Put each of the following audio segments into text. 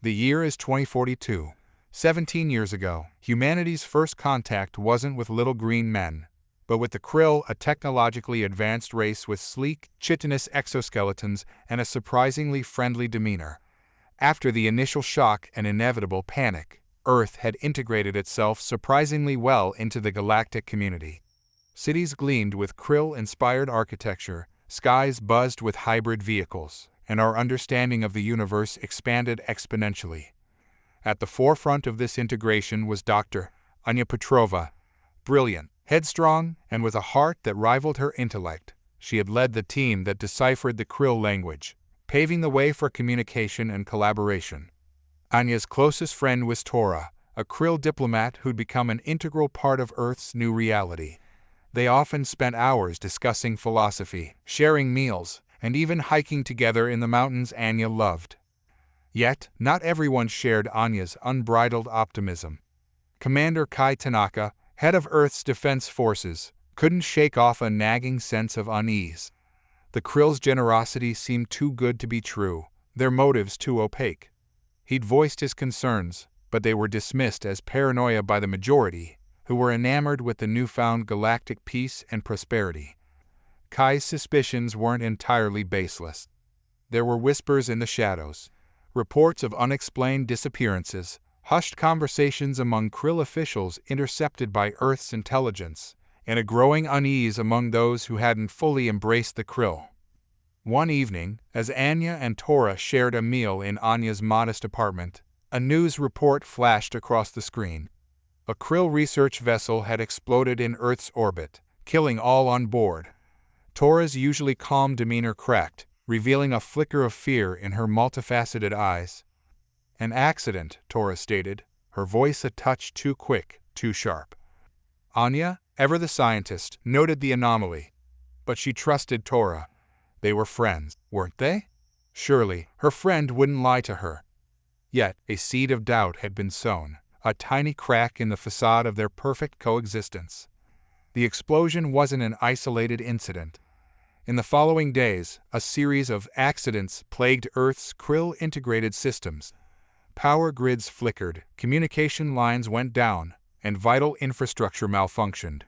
The year is 2042. 17 years ago, humanity's first contact wasn't with little green men, but with the Krill, a technologically advanced race with sleek, chitinous exoskeletons and a surprisingly friendly demeanor. After the initial shock and inevitable panic, Earth had integrated itself surprisingly well into the galactic community. Cities gleamed with Krill-inspired architecture, skies buzzed with hybrid vehicles, and our understanding of the universe expanded exponentially. At the forefront of this integration was Dr. Anya Petrova. Brilliant, headstrong, and with a heart that rivaled her intellect, she had led the team that deciphered the Krill language, paving the way for communication and collaboration. Anya's closest friend was Tora, a Krill diplomat who'd become an integral part of Earth's new reality. They often spent hours discussing philosophy, sharing meals, and even hiking together in the mountains Anya loved. Yet, not everyone shared Anya's unbridled optimism. Commander Tanaka, head of Earth's defense forces, couldn't shake off a nagging sense of unease. The Krill's generosity seemed too good to be true, their motives too opaque. He'd voiced his concerns, but they were dismissed as paranoia by the majority, who were enamored with the newfound galactic peace and prosperity. Kai's suspicions weren't entirely baseless. There were whispers in the shadows, reports of unexplained disappearances, hushed conversations among Krill officials intercepted by Earth's intelligence, and a growing unease among those who hadn't fully embraced the Krill. One evening, as Anya and Tora shared a meal in Anya's modest apartment, a news report flashed across the screen. A Krill research vessel had exploded in Earth's orbit, killing all on board. Tora's usually calm demeanor cracked, revealing a flicker of fear in her multifaceted eyes. An accident, Tora stated, her voice a touch too quick, too sharp. Anya, ever the scientist, noted the anomaly. But she trusted Tora. They were friends, weren't they? Surely, her friend wouldn't lie to her. Yet, a seed of doubt had been sown, a tiny crack in the facade of their perfect coexistence. The explosion wasn't an isolated incident. In the following days, a series of accidents plagued Earth's Krill-integrated systems. Power grids flickered, communication lines went down, and vital infrastructure malfunctioned.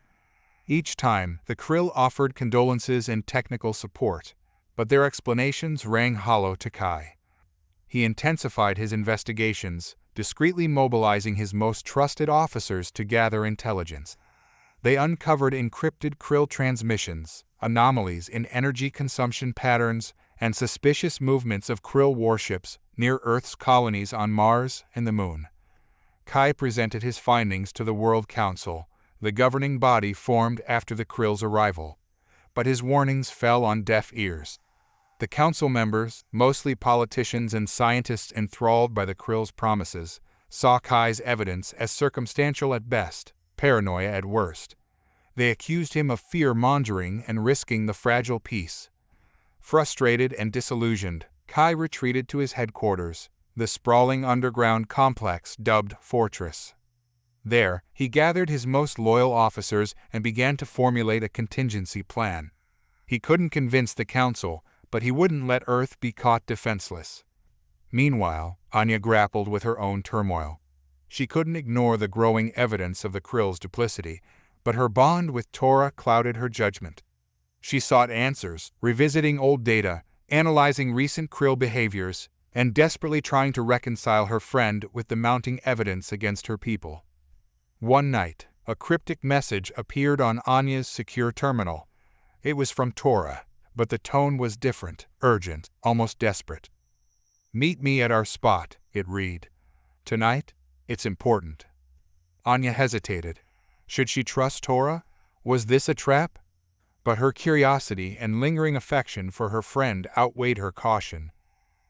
Each time, the Krill offered condolences and technical support, but their explanations rang hollow to Kai. He intensified his investigations, discreetly mobilizing his most trusted officers to gather intelligence. They uncovered encrypted Krill transmissions, anomalies in energy consumption patterns, and suspicious movements of Krill warships near Earth's colonies on Mars and the Moon. Kai presented his findings to the World Council, the governing body formed after the Krill's arrival. But his warnings fell on deaf ears. The council members, mostly politicians and scientists enthralled by the Krill's promises, saw Kai's evidence as circumstantial at best, paranoia at worst. They accused him of fear-mongering and risking the fragile peace. Frustrated and disillusioned, Kai retreated to his headquarters, the sprawling underground complex dubbed Fortress. There, he gathered his most loyal officers and began to formulate a contingency plan. He couldn't convince the council, but he wouldn't let Earth be caught defenseless. Meanwhile, Anya grappled with her own turmoil. She couldn't ignore the growing evidence of the Krill's duplicity, but her bond with Tora clouded her judgment. She sought answers, revisiting old data, analyzing recent Krill behaviors, and desperately trying to reconcile her friend with the mounting evidence against her people. One night, a cryptic message appeared on Anya's secure terminal. It was from Tora, but the tone was different, urgent, almost desperate. "Meet me at our spot," it read. "Tonight, it's important." Anya hesitated. Should she trust Tora? Was this a trap? But her curiosity and lingering affection for her friend outweighed her caution.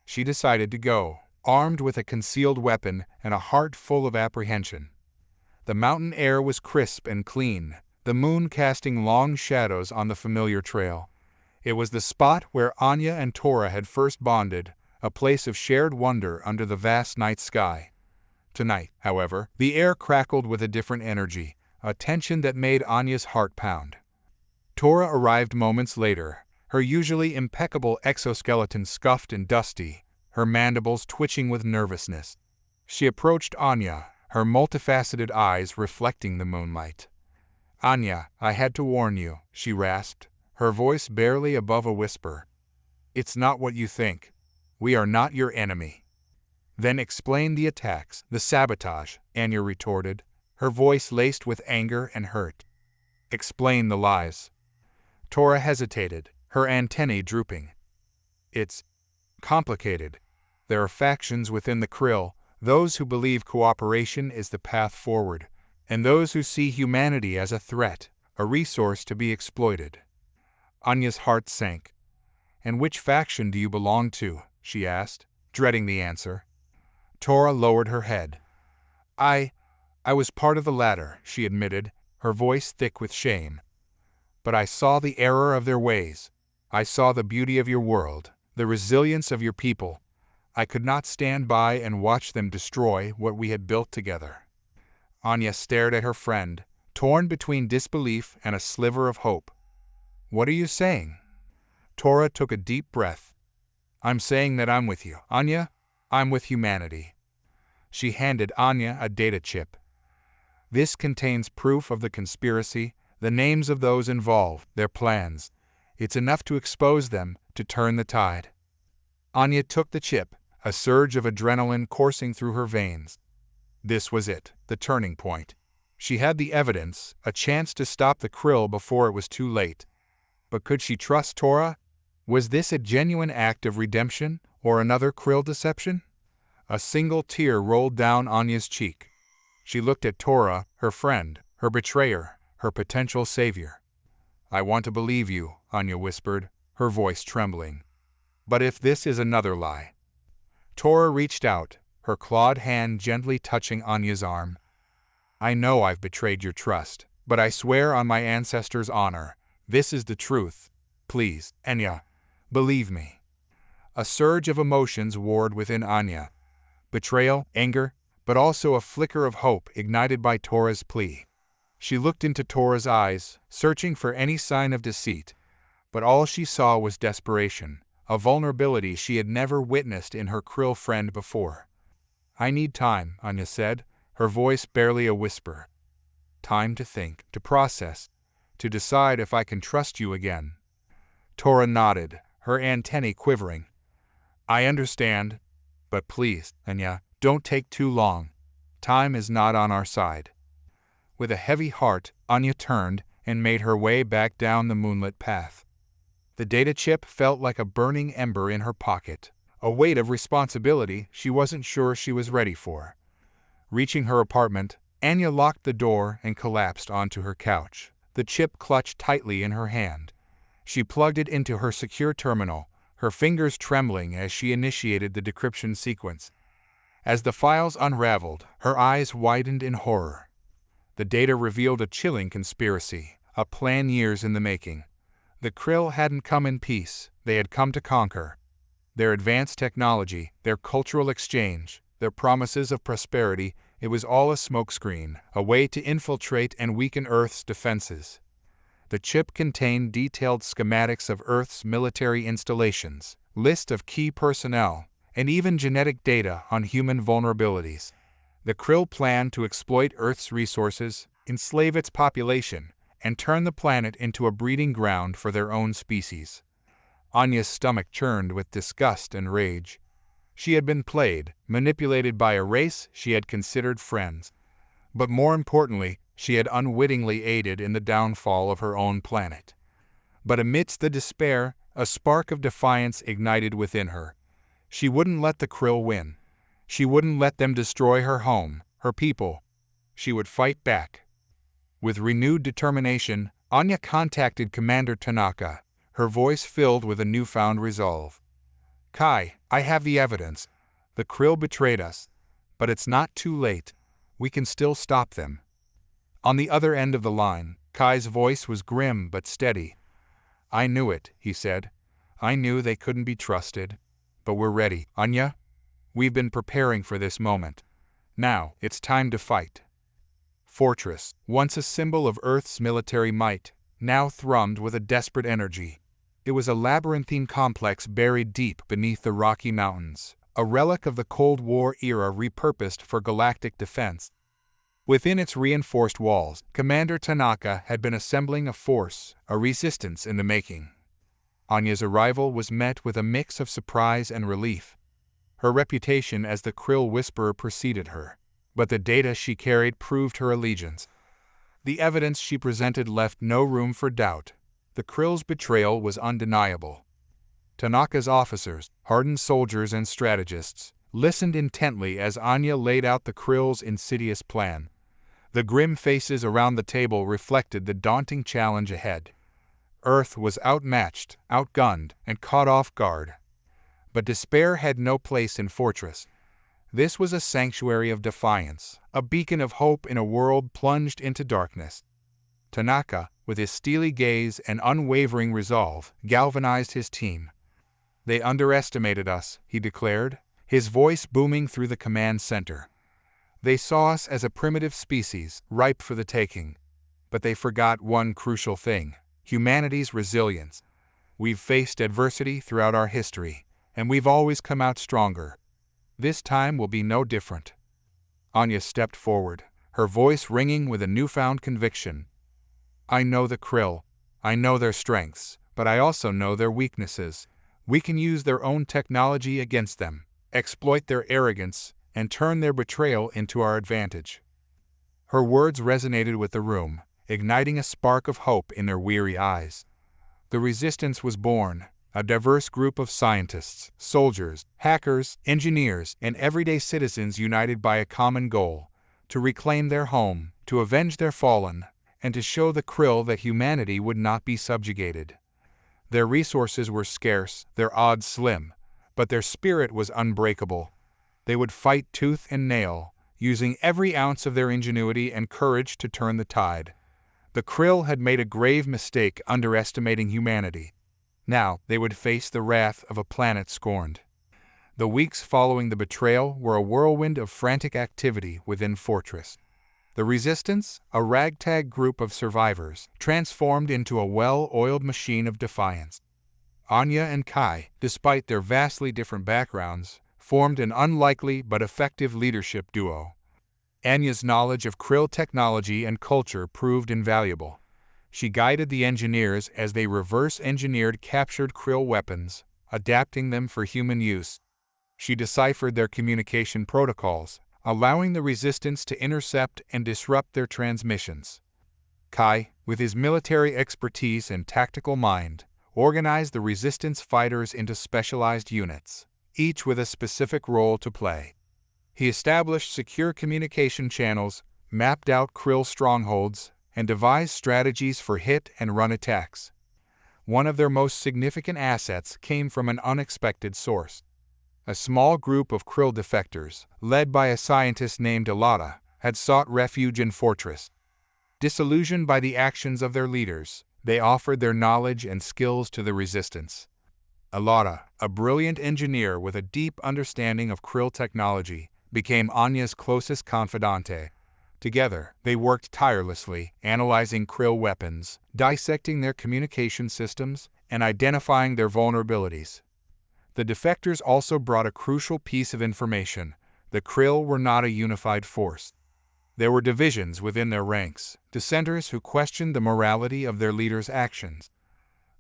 She decided to go, armed with a concealed weapon and a heart full of apprehension. The mountain air was crisp and clean, the moon casting long shadows on the familiar trail. It was the spot where Anya and Tora had first bonded, a place of shared wonder under the vast night sky. Tonight, however, the air crackled with a different energy, a tension that made Anya's heart pound. Tora arrived moments later, her usually impeccable exoskeleton scuffed and dusty, her mandibles twitching with nervousness. She approached Anya, her multifaceted eyes reflecting the moonlight. "Anya, I had to warn you," she rasped, her voice barely above a whisper. "It's not what you think. We are not your enemy." "Then explain the attacks, the sabotage," Anya retorted, her voice laced with anger and hurt. "Explain the lies." Tora hesitated, her antennae drooping. "It's complicated. There are factions within the Krill, those who believe cooperation is the path forward, and those who see humanity as a threat, a resource to be exploited." Anya's heart sank. "And which faction do you belong to?" she asked, dreading the answer. Tora lowered her head. I was part of the latter," she admitted, her voice thick with shame. "But I saw the error of their ways. I saw the beauty of your world, the resilience of your people. I could not stand by and watch them destroy what we had built together." Anya stared at her friend, torn between disbelief and a sliver of hope. "What are you saying?" Tora took a deep breath. "I'm saying that I'm with you, Anya. I'm with humanity." She handed Anya a data chip. "This contains proof of the conspiracy, the names of those involved, their plans. It's enough to expose them, to turn the tide." Anya took the chip, a surge of adrenaline coursing through her veins. This was it, the turning point. She had the evidence, a chance to stop the Krill before it was too late. But could she trust Tora? Was this a genuine act of redemption, or another Krill deception? A single tear rolled down Anya's cheek. She looked at Tora, her friend, her betrayer, her potential savior. "I want to believe you," Anya whispered, her voice trembling. "But if this is another lie?" Tora reached out, her clawed hand gently touching Anya's arm. "I know I've betrayed your trust, but I swear on my ancestors' honor, this is the truth. Please, Anya, believe me." A surge of emotions warred within Anya. Betrayal, anger, but also a flicker of hope ignited by Tora's plea. She looked into Tora's eyes, searching for any sign of deceit, but all she saw was desperation, a vulnerability she had never witnessed in her Krill friend before. "I need time," Anya said, her voice barely a whisper. "Time to think, to process, to decide if I can trust you again." Tora nodded, her antennae quivering. "I understand, but please, Anya, don't take too long. Time is not on our side." With a heavy heart, Anya turned and made her way back down the moonlit path. The data chip felt like a burning ember in her pocket, a weight of responsibility she wasn't sure she was ready for. Reaching her apartment, Anya locked the door and collapsed onto her couch, the chip clutched tightly in her hand. She plugged it into her secure terminal, her fingers trembling as she initiated the decryption sequence. As the files unraveled, her eyes widened in horror. The data revealed a chilling conspiracy, a plan years in the making. The Krill hadn't come in peace, they had come to conquer. Their advanced technology, their cultural exchange, their promises of prosperity, it was all a smokescreen, a way to infiltrate and weaken Earth's defenses. The chip contained detailed schematics of Earth's military installations, list of key personnel, and even genetic data on human vulnerabilities. The Krill planned to exploit Earth's resources, enslave its population, and turn the planet into a breeding ground for their own species. Anya's stomach churned with disgust and rage. She had been played, manipulated by a race she had considered friends. But more importantly, she had unwittingly aided in the downfall of her own planet. But amidst the despair, a spark of defiance ignited within her. She wouldn't let the Krill win. She wouldn't let them destroy her home, her people. She would fight back. With renewed determination, Anya contacted Commander Tanaka, her voice filled with a newfound resolve. "Kai, I have the evidence. The Krill betrayed us. But it's not too late. We can still stop them." On the other end of the line, Kai's voice was grim but steady. "I knew it," he said. "I knew they couldn't be trusted. But we're ready, Anya. We've been preparing for this moment. Now, it's time to fight." Fortress, once a symbol of Earth's military might, now thrummed with a desperate energy. It was a labyrinthine complex buried deep beneath the Rocky Mountains, a relic of the Cold War era repurposed for galactic defense. Within its reinforced walls, Commander Tanaka had been assembling a force, a resistance in the making. Anya's arrival was met with a mix of surprise and relief. Her reputation as the Krill whisperer preceded her, but the data she carried proved her allegiance. The evidence she presented left no room for doubt. The Krill's betrayal was undeniable. Tanaka's officers, hardened soldiers and strategists, listened intently as Anya laid out the Krill's insidious plan. The grim faces around the table reflected the daunting challenge ahead. Earth was outmatched, outgunned, and caught off guard. But despair had no place in Fortress. This was a sanctuary of defiance, a beacon of hope in a world plunged into darkness. Tanaka, with his steely gaze and unwavering resolve, galvanized his team. "They underestimated us," he declared, his voice booming through the command center. "They saw us as a primitive species, ripe for the taking. But they forgot one crucial thing: humanity's resilience. We've faced adversity throughout our history, and we've always come out stronger. This time will be no different." Anya stepped forward, her voice ringing with a newfound conviction. "I know the Krill. I know their strengths, but I also know their weaknesses. We can use their own technology against them, exploit their arrogance, and turn their betrayal into our advantage." Her words resonated with the room, igniting a spark of hope in their weary eyes. The resistance was born, a diverse group of scientists, soldiers, hackers, engineers, and everyday citizens united by a common goal: to reclaim their home, to avenge their fallen, and to show the Krill that humanity would not be subjugated. Their resources were scarce, their odds slim, but their spirit was unbreakable. They would fight tooth and nail, using every ounce of their ingenuity and courage to turn the tide. The Krill had made a grave mistake underestimating humanity. Now they would face the wrath of a planet scorned. The weeks following the betrayal were a whirlwind of frantic activity within Fortress. The Resistance, a ragtag group of survivors, transformed into a well-oiled machine of defiance. Anya and Kai, despite their vastly different backgrounds, formed an unlikely but effective leadership duo. Anya's knowledge of Krill technology and culture proved invaluable. She guided the engineers as they reverse-engineered captured Krill weapons, adapting them for human use. She deciphered their communication protocols, allowing the Resistance to intercept and disrupt their transmissions. Kai, with his military expertise and tactical mind, organized the Resistance fighters into specialized units, each with a specific role to play. He established secure communication channels, mapped out Krill strongholds, and devised strategies for hit-and-run attacks. One of their most significant assets came from an unexpected source. A small group of Krill defectors, led by a scientist named Alada, had sought refuge in Fortress. Disillusioned by the actions of their leaders, they offered their knowledge and skills to the Resistance. Alada, a brilliant engineer with a deep understanding of Krill technology, became Anya's closest confidante. Together, they worked tirelessly, analyzing Krill weapons, dissecting their communication systems, and identifying their vulnerabilities. The defectors also brought a crucial piece of information: the Krill were not a unified force. There were divisions within their ranks, dissenters who questioned the morality of their leaders' actions.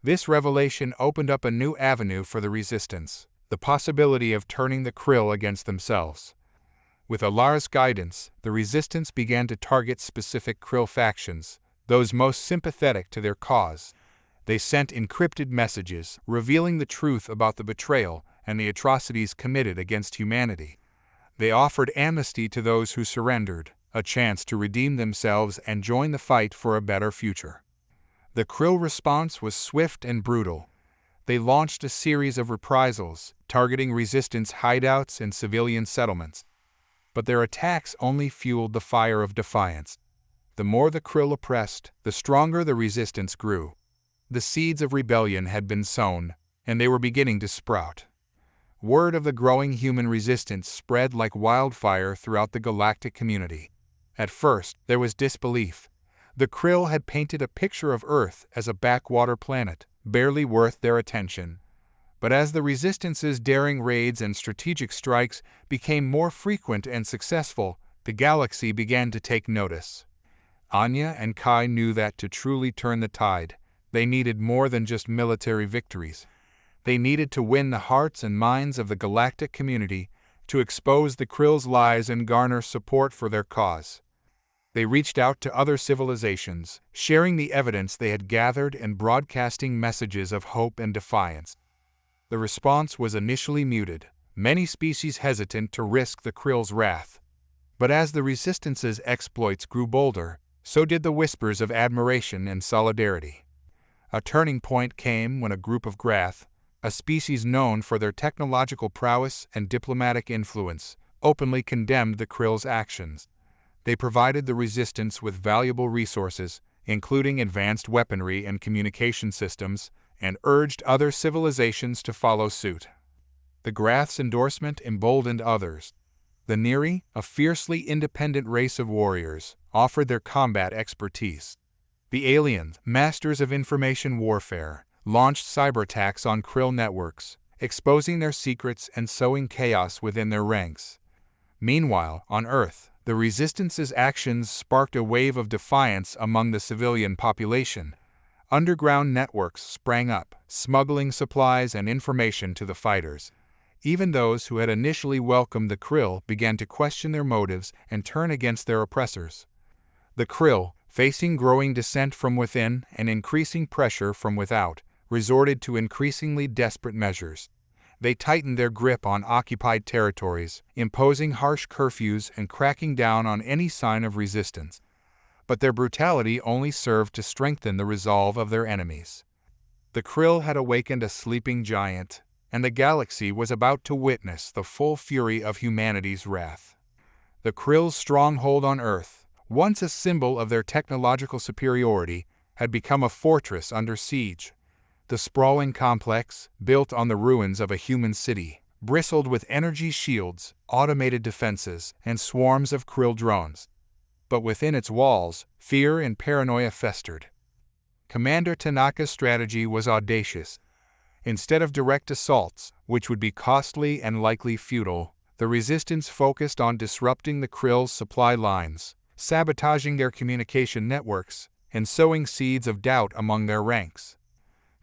This revelation opened up a new avenue for the Resistance, the possibility of turning the Krill against themselves. With Alara's guidance, the Resistance began to target specific Krill factions, those most sympathetic to their cause. They sent encrypted messages, revealing the truth about the betrayal and the atrocities committed against humanity. They offered amnesty to those who surrendered, a chance to redeem themselves and join the fight for a better future. The Krill response was swift and brutal. They launched a series of reprisals, targeting Resistance hideouts and civilian settlements. But their attacks only fueled the fire of defiance. The more the Krill oppressed, the stronger the Resistance grew. The seeds of rebellion had been sown, and they were beginning to sprout. Word of the growing human resistance spread like wildfire throughout the galactic community. At first, there was disbelief. The Krill had painted a picture of Earth as a backwater planet, barely worth their attention. But as the Resistance's daring raids and strategic strikes became more frequent and successful, the galaxy began to take notice. Anya and Kai knew that to truly turn the tide, they needed more than just military victories. They needed to win the hearts and minds of the galactic community, to expose the Krill's lies and garner support for their cause. They reached out to other civilizations, sharing the evidence they had gathered and broadcasting messages of hope and defiance. The response was initially muted, many species hesitant to risk the Krill's wrath. But as the Resistance's exploits grew bolder, so did the whispers of admiration and solidarity. A turning point came when a group of Grath, a species known for their technological prowess and diplomatic influence, openly condemned the Krill's actions. They provided the Resistance with valuable resources, including advanced weaponry and communication systems, and urged other civilizations to follow suit. The Grath's endorsement emboldened others. The Neri, a fiercely independent race of warriors, offered their combat expertise. The aliens, masters of information warfare, launched cyberattacks on Krill networks, exposing their secrets and sowing chaos within their ranks. Meanwhile, on Earth, the Resistance's actions sparked a wave of defiance among the civilian population. Underground networks sprang up, smuggling supplies and information to the fighters. Even those who had initially welcomed the Krill began to question their motives and turn against their oppressors. The Krill, facing growing dissent from within and increasing pressure from without, resorted to increasingly desperate measures. They tightened their grip on occupied territories, imposing harsh curfews and cracking down on any sign of resistance. But their brutality only served to strengthen the resolve of their enemies. The Krill had awakened a sleeping giant, and the galaxy was about to witness the full fury of humanity's wrath. The Krill's stronghold on Earth, once a symbol of their technological superiority, had become a fortress under siege. The sprawling complex, built on the ruins of a human city, bristled with energy shields, automated defenses, and swarms of Krill drones. But within its walls, fear and paranoia festered. Commander Tanaka's strategy was audacious. Instead of direct assaults, which would be costly and likely futile, the Resistance focused on disrupting the Krill's supply lines, sabotaging their communication networks, and sowing seeds of doubt among their ranks.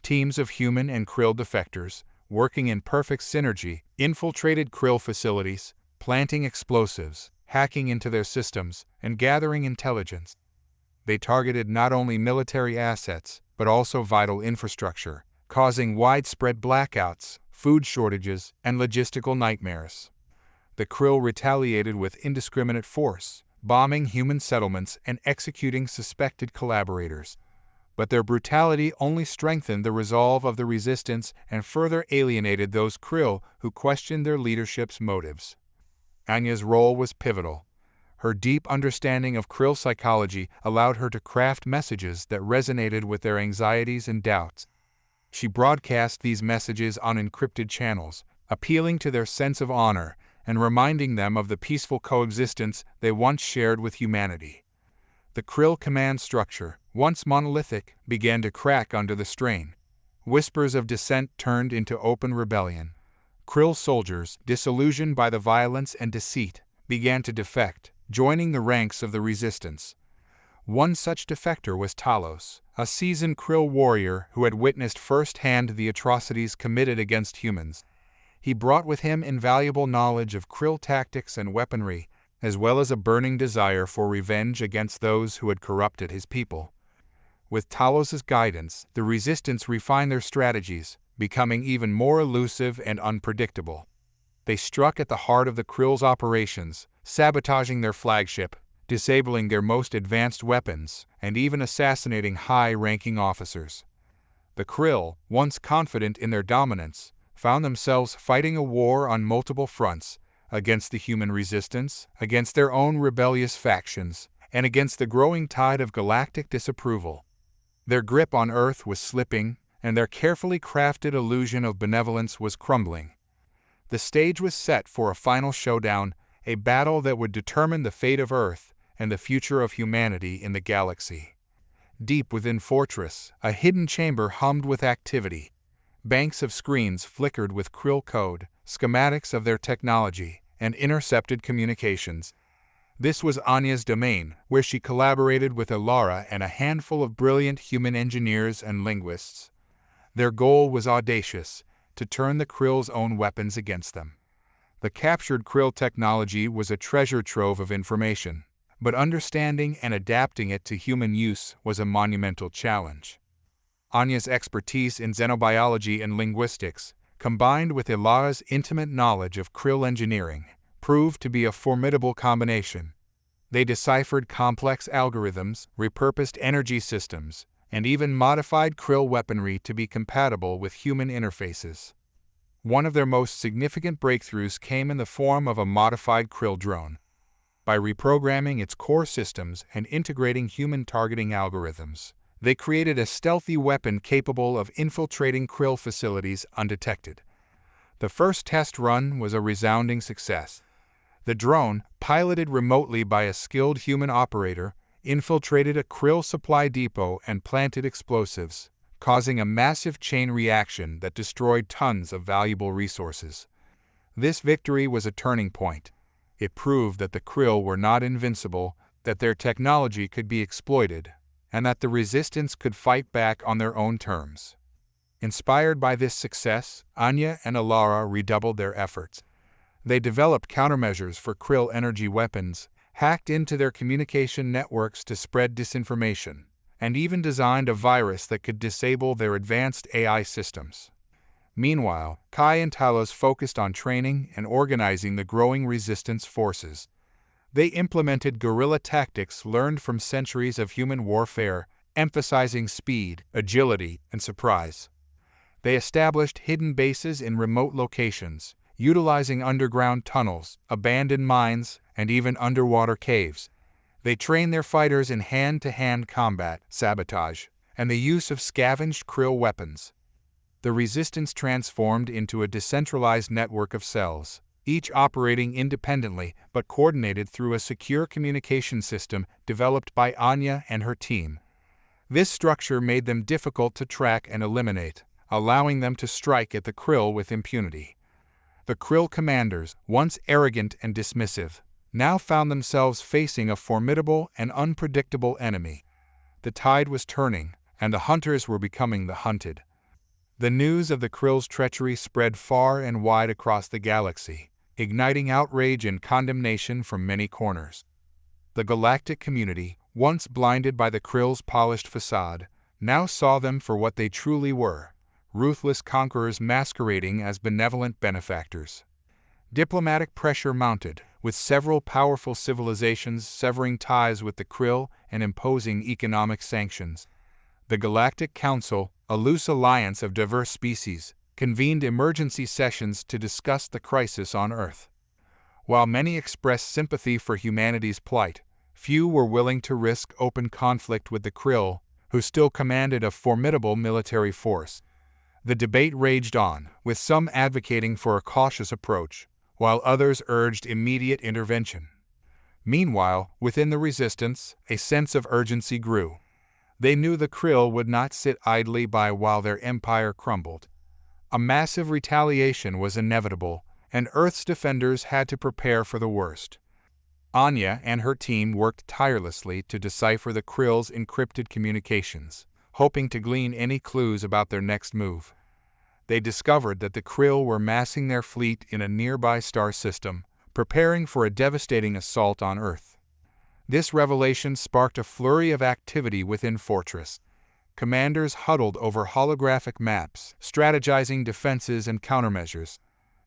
Teams of human and Krill defectors, working in perfect synergy, infiltrated Krill facilities, planting explosives, hacking into their systems, and gathering intelligence. They targeted not only military assets, but also vital infrastructure, causing widespread blackouts, food shortages, and logistical nightmares. The Krill retaliated with indiscriminate force, bombing human settlements and executing suspected collaborators. But their brutality only strengthened the resolve of the Resistance and further alienated those Krill who questioned their leadership's motives. Anya's role was pivotal. Her deep understanding of Krill psychology allowed her to craft messages that resonated with their anxieties and doubts. She broadcast these messages on encrypted channels, appealing to their sense of honor and reminding them of the peaceful coexistence they once shared with humanity. The Krill command structure, once monolithic, began to crack under the strain. Whispers of dissent turned into open rebellion. Krill soldiers, disillusioned by the violence and deceit, began to defect, joining the ranks of the Resistance. One such defector was Talos, a seasoned Krill warrior who had witnessed firsthand the atrocities committed against humans. He brought with him invaluable knowledge of Krill tactics and weaponry, as well as a burning desire for revenge against those who had corrupted his people. With Talos's guidance, the Resistance refined their strategies, becoming even more elusive and unpredictable. They struck at the heart of the Krill's operations, sabotaging their flagship, disabling their most advanced weapons, and even assassinating high-ranking officers. The Krill, once confident in their dominance, found themselves fighting a war on multiple fronts, against the human Resistance, against their own rebellious factions, and against the growing tide of galactic disapproval. Their grip on Earth was slipping, and their carefully crafted illusion of benevolence was crumbling. The stage was set for a final showdown, a battle that would determine the fate of Earth and the future of humanity in the galaxy. Deep within Fortress, a hidden chamber hummed with activity. Banks of screens flickered with Krill code, schematics of their technology, and intercepted communications. This was Anya's domain, where she collaborated with Ilara and a handful of brilliant human engineers and linguists. Their goal was audacious: to turn the Krill's own weapons against them. The captured Krill technology was a treasure trove of information, but understanding and adapting it to human use was a monumental challenge. Anya's expertise in xenobiology and linguistics, combined with Ilara's intimate knowledge of Krill engineering, proved to be a formidable combination. They deciphered complex algorithms, repurposed energy systems, and even modified Krill weaponry to be compatible with human interfaces. One of their most significant breakthroughs came in the form of a modified Krill drone. By reprogramming its core systems and integrating human targeting algorithms, they created a stealthy weapon capable of infiltrating Krill facilities undetected. The first test run was a resounding success. The drone, piloted remotely by a skilled human operator, infiltrated a Krill supply depot and planted explosives, causing a massive chain reaction that destroyed tons of valuable resources. This victory was a turning point. It proved that the Krill were not invincible, that their technology could be exploited, and that the resistance could fight back on their own terms. Inspired by this success, Anya and Ilara redoubled their efforts. They developed countermeasures for Krill energy weapons, hacked into their communication networks to spread disinformation, and even designed a virus that could disable their advanced AI systems. Meanwhile, Kai and Talos focused on training and organizing the growing resistance forces. They implemented guerrilla tactics learned from centuries of human warfare, emphasizing speed, agility, and surprise. They established hidden bases in remote locations, utilizing underground tunnels, abandoned mines, and even underwater caves. They trained their fighters in hand-to-hand combat, sabotage, and the use of scavenged Krill weapons. The resistance transformed into a decentralized network of cells, each operating independently but coordinated through a secure communication system developed by Anya and her team. This structure made them difficult to track and eliminate, allowing them to strike at the Krill with impunity. The Krill commanders, once arrogant and dismissive, now found themselves facing a formidable and unpredictable enemy. The tide was turning, and the hunters were becoming the hunted. The news of the Krill's treachery spread far and wide across the galaxy, igniting outrage and condemnation from many corners. The galactic community, once blinded by the Krill's polished facade, now saw them for what they truly were: ruthless conquerors masquerading as benevolent benefactors. Diplomatic pressure mounted, with several powerful civilizations severing ties with the Krill and imposing economic sanctions. The Galactic Council, a loose alliance of diverse species, convened emergency sessions to discuss the crisis on Earth. While many expressed sympathy for humanity's plight, few were willing to risk open conflict with the Krill, who still commanded a formidable military force. The debate raged on, with some advocating for a cautious approach, while others urged immediate intervention. Meanwhile, within the resistance, a sense of urgency grew. They knew the Krill would not sit idly by while their empire crumbled. A massive retaliation was inevitable, and Earth's defenders had to prepare for the worst. Anya and her team worked tirelessly to decipher the Krill's encrypted communications, hoping to glean any clues about their next move. They discovered that the Krill were massing their fleet in a nearby star system, preparing for a devastating assault on Earth. This revelation sparked a flurry of activity within Fortress. Commanders huddled over holographic maps, strategizing defenses and countermeasures.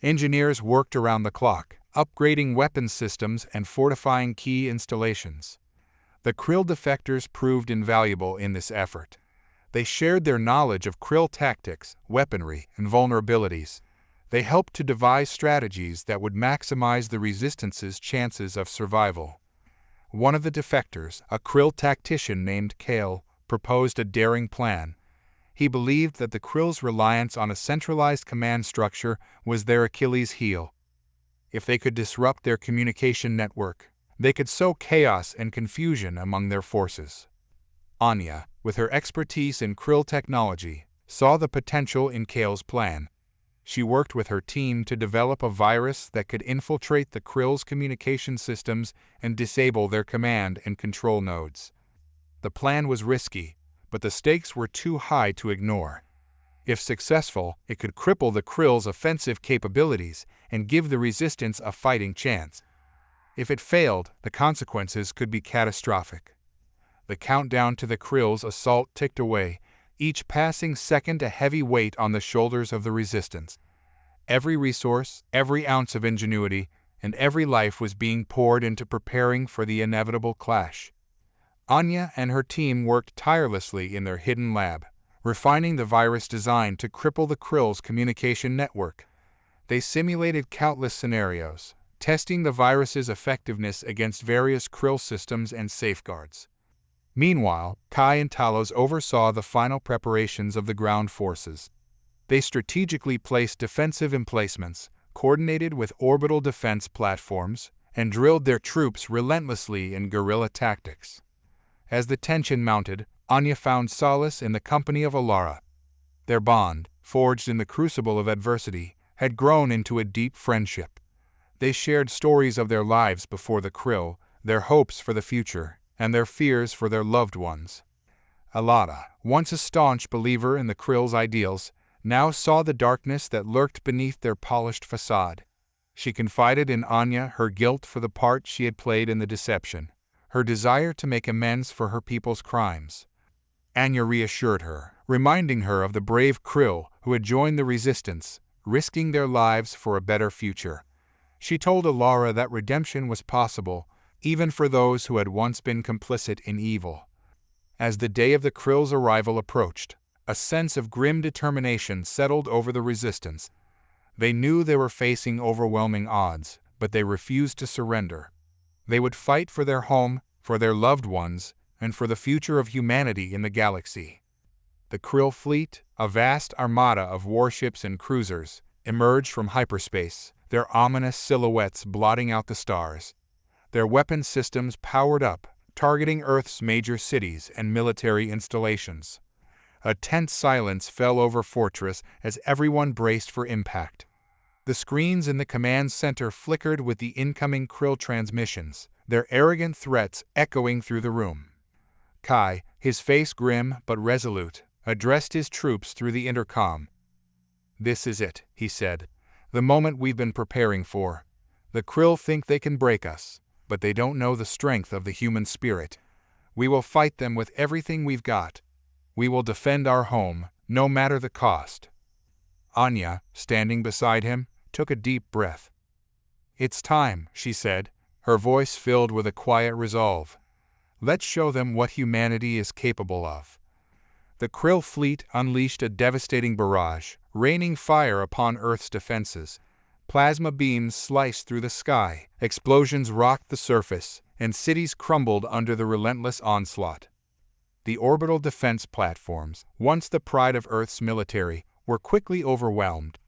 Engineers worked around the clock, upgrading weapons systems and fortifying key installations. The Krill defectors proved invaluable in this effort. They shared their knowledge of Krill tactics, weaponry, and vulnerabilities. They helped to devise strategies that would maximize the Resistance's chances of survival. One of the defectors, a Krill tactician named Kale, proposed a daring plan. He believed that the Krill's reliance on a centralized command structure was their Achilles heel. If they could disrupt their communication network, they could sow chaos and confusion among their forces. Anya, with her expertise in Krill technology, saw the potential in Krill's plan. She worked with her team to develop a virus that could infiltrate the Krill's communication systems and disable their command and control nodes. The plan was risky, but the stakes were too high to ignore. If successful, it could cripple the Krill's offensive capabilities and give the resistance a fighting chance. If it failed, the consequences could be catastrophic. The countdown to the Krill's assault ticked away, each passing second a heavy weight on the shoulders of the resistance. Every resource, every ounce of ingenuity, and every life was being poured into preparing for the inevitable clash. Anya and her team worked tirelessly in their hidden lab, refining the virus designed to cripple the Krill's communication network. They simulated countless scenarios, testing the virus's effectiveness against various Krill systems and safeguards. Meanwhile, Kai and Talos oversaw the final preparations of the ground forces. They strategically placed defensive emplacements, coordinated with orbital defense platforms, and drilled their troops relentlessly in guerrilla tactics. As the tension mounted, Anya found solace in the company of Alara. Their bond, forged in the crucible of adversity, had grown into a deep friendship. They shared stories of their lives before the Krill, their hopes for the future, and their fears for their loved ones. Alara, once a staunch believer in the Krill's ideals, now saw the darkness that lurked beneath their polished facade. She confided in Anya her guilt for the part she had played in the deception, her desire to make amends for her people's crimes. Anya reassured her, reminding her of the brave Krill who had joined the resistance, risking their lives for a better future. She told Alara that redemption was possible, even for those who had once been complicit in evil. As the day of the Krill's arrival approached, a sense of grim determination settled over the resistance. They knew they were facing overwhelming odds, but they refused to surrender. They would fight for their home, for their loved ones, and for the future of humanity in the galaxy. The Krill fleet, a vast armada of warships and cruisers, emerged from hyperspace, their ominous silhouettes blotting out the stars. Their weapon systems powered up, targeting Earth's major cities and military installations. A tense silence fell over Fortress as everyone braced for impact. The screens in the command center flickered with the incoming Krill transmissions, their arrogant threats echoing through the room. Kai, his face grim but resolute, addressed his troops through the intercom. "This is it," he said, "the moment we've been preparing for. The Krill think they can break us, but they don't know the strength of the human spirit. We will fight them with everything we've got. We will defend our home, no matter the cost." Anya, standing beside him, took a deep breath. "It's time," she said, her voice filled with a quiet resolve. "Let's show them what humanity is capable of." The Krill fleet unleashed a devastating barrage, raining fire upon Earth's defenses. Plasma beams sliced through the sky, explosions rocked the surface, and cities crumbled under the relentless onslaught. The orbital defense platforms, once the pride of Earth's military, were quickly overwhelmed.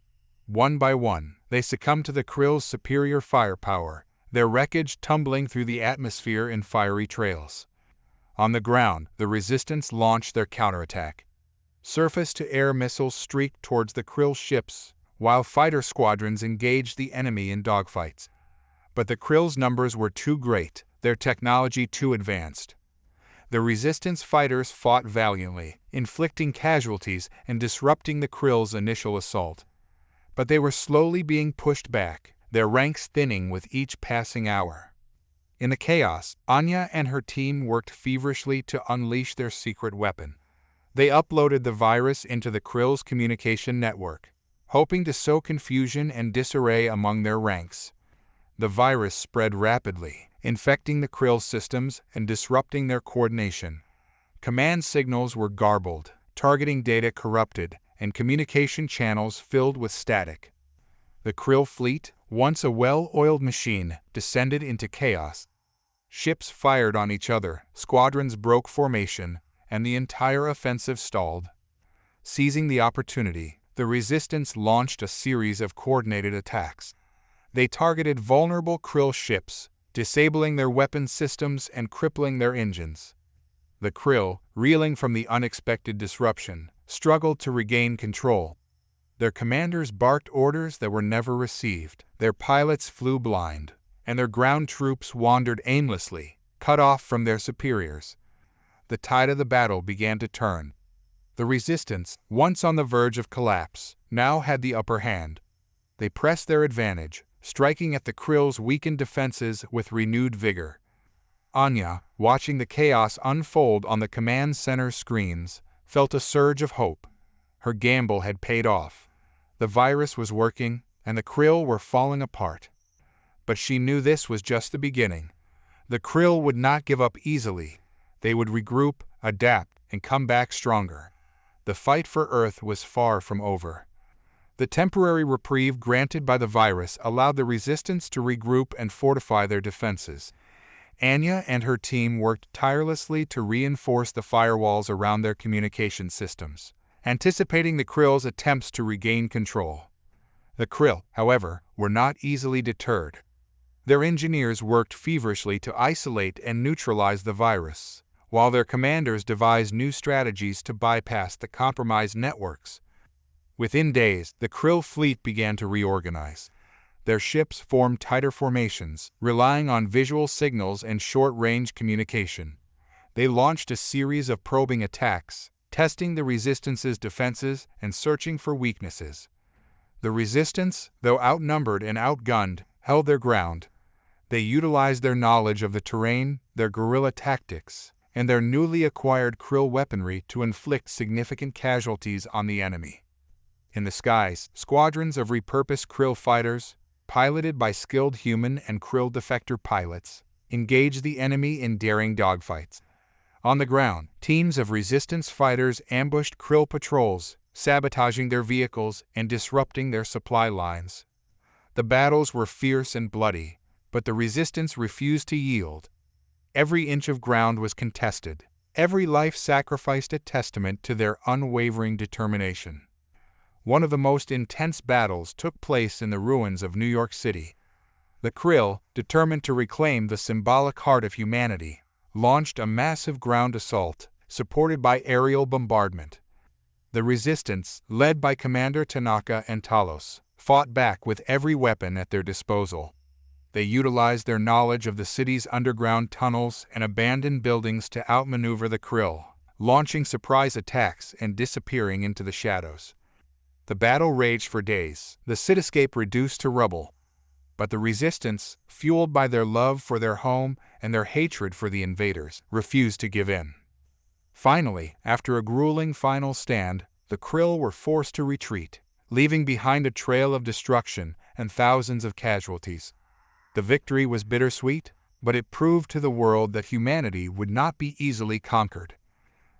One by one, they succumbed to the Krill's superior firepower, their wreckage tumbling through the atmosphere in fiery trails. On the ground, the resistance launched their counterattack. Surface-to-air missiles streaked towards the Krill ships, while fighter squadrons engaged the enemy in dogfights. But the Krill's numbers were too great, their technology too advanced. The resistance fighters fought valiantly, inflicting casualties and disrupting the Krill's initial assault. But they were slowly being pushed back, their ranks thinning with each passing hour. In the chaos, Anya and her team worked feverishly to unleash their secret weapon. They uploaded the virus into the Krill's communication network, hoping to sow confusion and disarray among their ranks. The virus spread rapidly, infecting the Krill systems and disrupting their coordination. Command signals were garbled, targeting data corrupted, and communication channels filled with static. The Krill fleet, once a well-oiled machine, descended into chaos. Ships fired on each other, squadrons broke formation, and the entire offensive stalled. Seizing the opportunity, the resistance launched a series of coordinated attacks. They targeted vulnerable Krill ships, disabling their weapon systems and crippling their engines. The Krill, reeling from the unexpected disruption, struggled to regain control. Their commanders barked orders that were never received, their pilots flew blind, and their ground troops wandered aimlessly, cut off from their superiors. The tide of the battle began to turn. The resistance, once on the verge of collapse, now had the upper hand. They pressed their advantage, striking at the Krill's weakened defenses with renewed vigor. Anya, watching the chaos unfold on the command center screens, felt a surge of hope. Her gamble had paid off. The virus was working, and the Krill were falling apart. But she knew this was just the beginning. The Krill would not give up easily. They would regroup, adapt, and come back stronger. The fight for Earth was far from over. The temporary reprieve granted by the virus allowed the resistance to regroup and fortify their defenses. Anya and her team worked tirelessly to reinforce the firewalls around their communication systems, anticipating the Krill's attempts to regain control. The Krill, however, were not easily deterred. Their engineers worked feverishly to isolate and neutralize the virus, while their commanders devised new strategies to bypass the compromised networks. Within days, the Krill fleet began to reorganize. Their ships formed tighter formations, relying on visual signals and short-range communication. They launched a series of probing attacks, testing the Resistance's defenses and searching for weaknesses. The Resistance, though outnumbered and outgunned, held their ground. They utilized their knowledge of the terrain, their guerrilla tactics, and their newly acquired Krill weaponry to inflict significant casualties on the enemy. In the skies, squadrons of repurposed Krill fighters, piloted by skilled human and Krill defector pilots, engaged the enemy in daring dogfights. On the ground, teams of resistance fighters ambushed Krill patrols, sabotaging their vehicles and disrupting their supply lines. The battles were fierce and bloody, but the resistance refused to yield. Every inch of ground was contested, every life sacrificed a testament to their unwavering determination. One of the most intense battles took place in the ruins of New York City. The Krill, determined to reclaim the symbolic heart of humanity, launched a massive ground assault, supported by aerial bombardment. The resistance, led by Commander Tanaka and Talos, fought back with every weapon at their disposal. They utilized their knowledge of the city's underground tunnels and abandoned buildings to outmaneuver the Krill, launching surprise attacks and disappearing into the shadows. The battle raged for days, the cityscape reduced to rubble. But the resistance, fueled by their love for their home and their hatred for the invaders, refused to give in. Finally, after a grueling final stand, the Krill were forced to retreat, leaving behind a trail of destruction and thousands of casualties. The victory was bittersweet, but it proved to the world that humanity would not be easily conquered.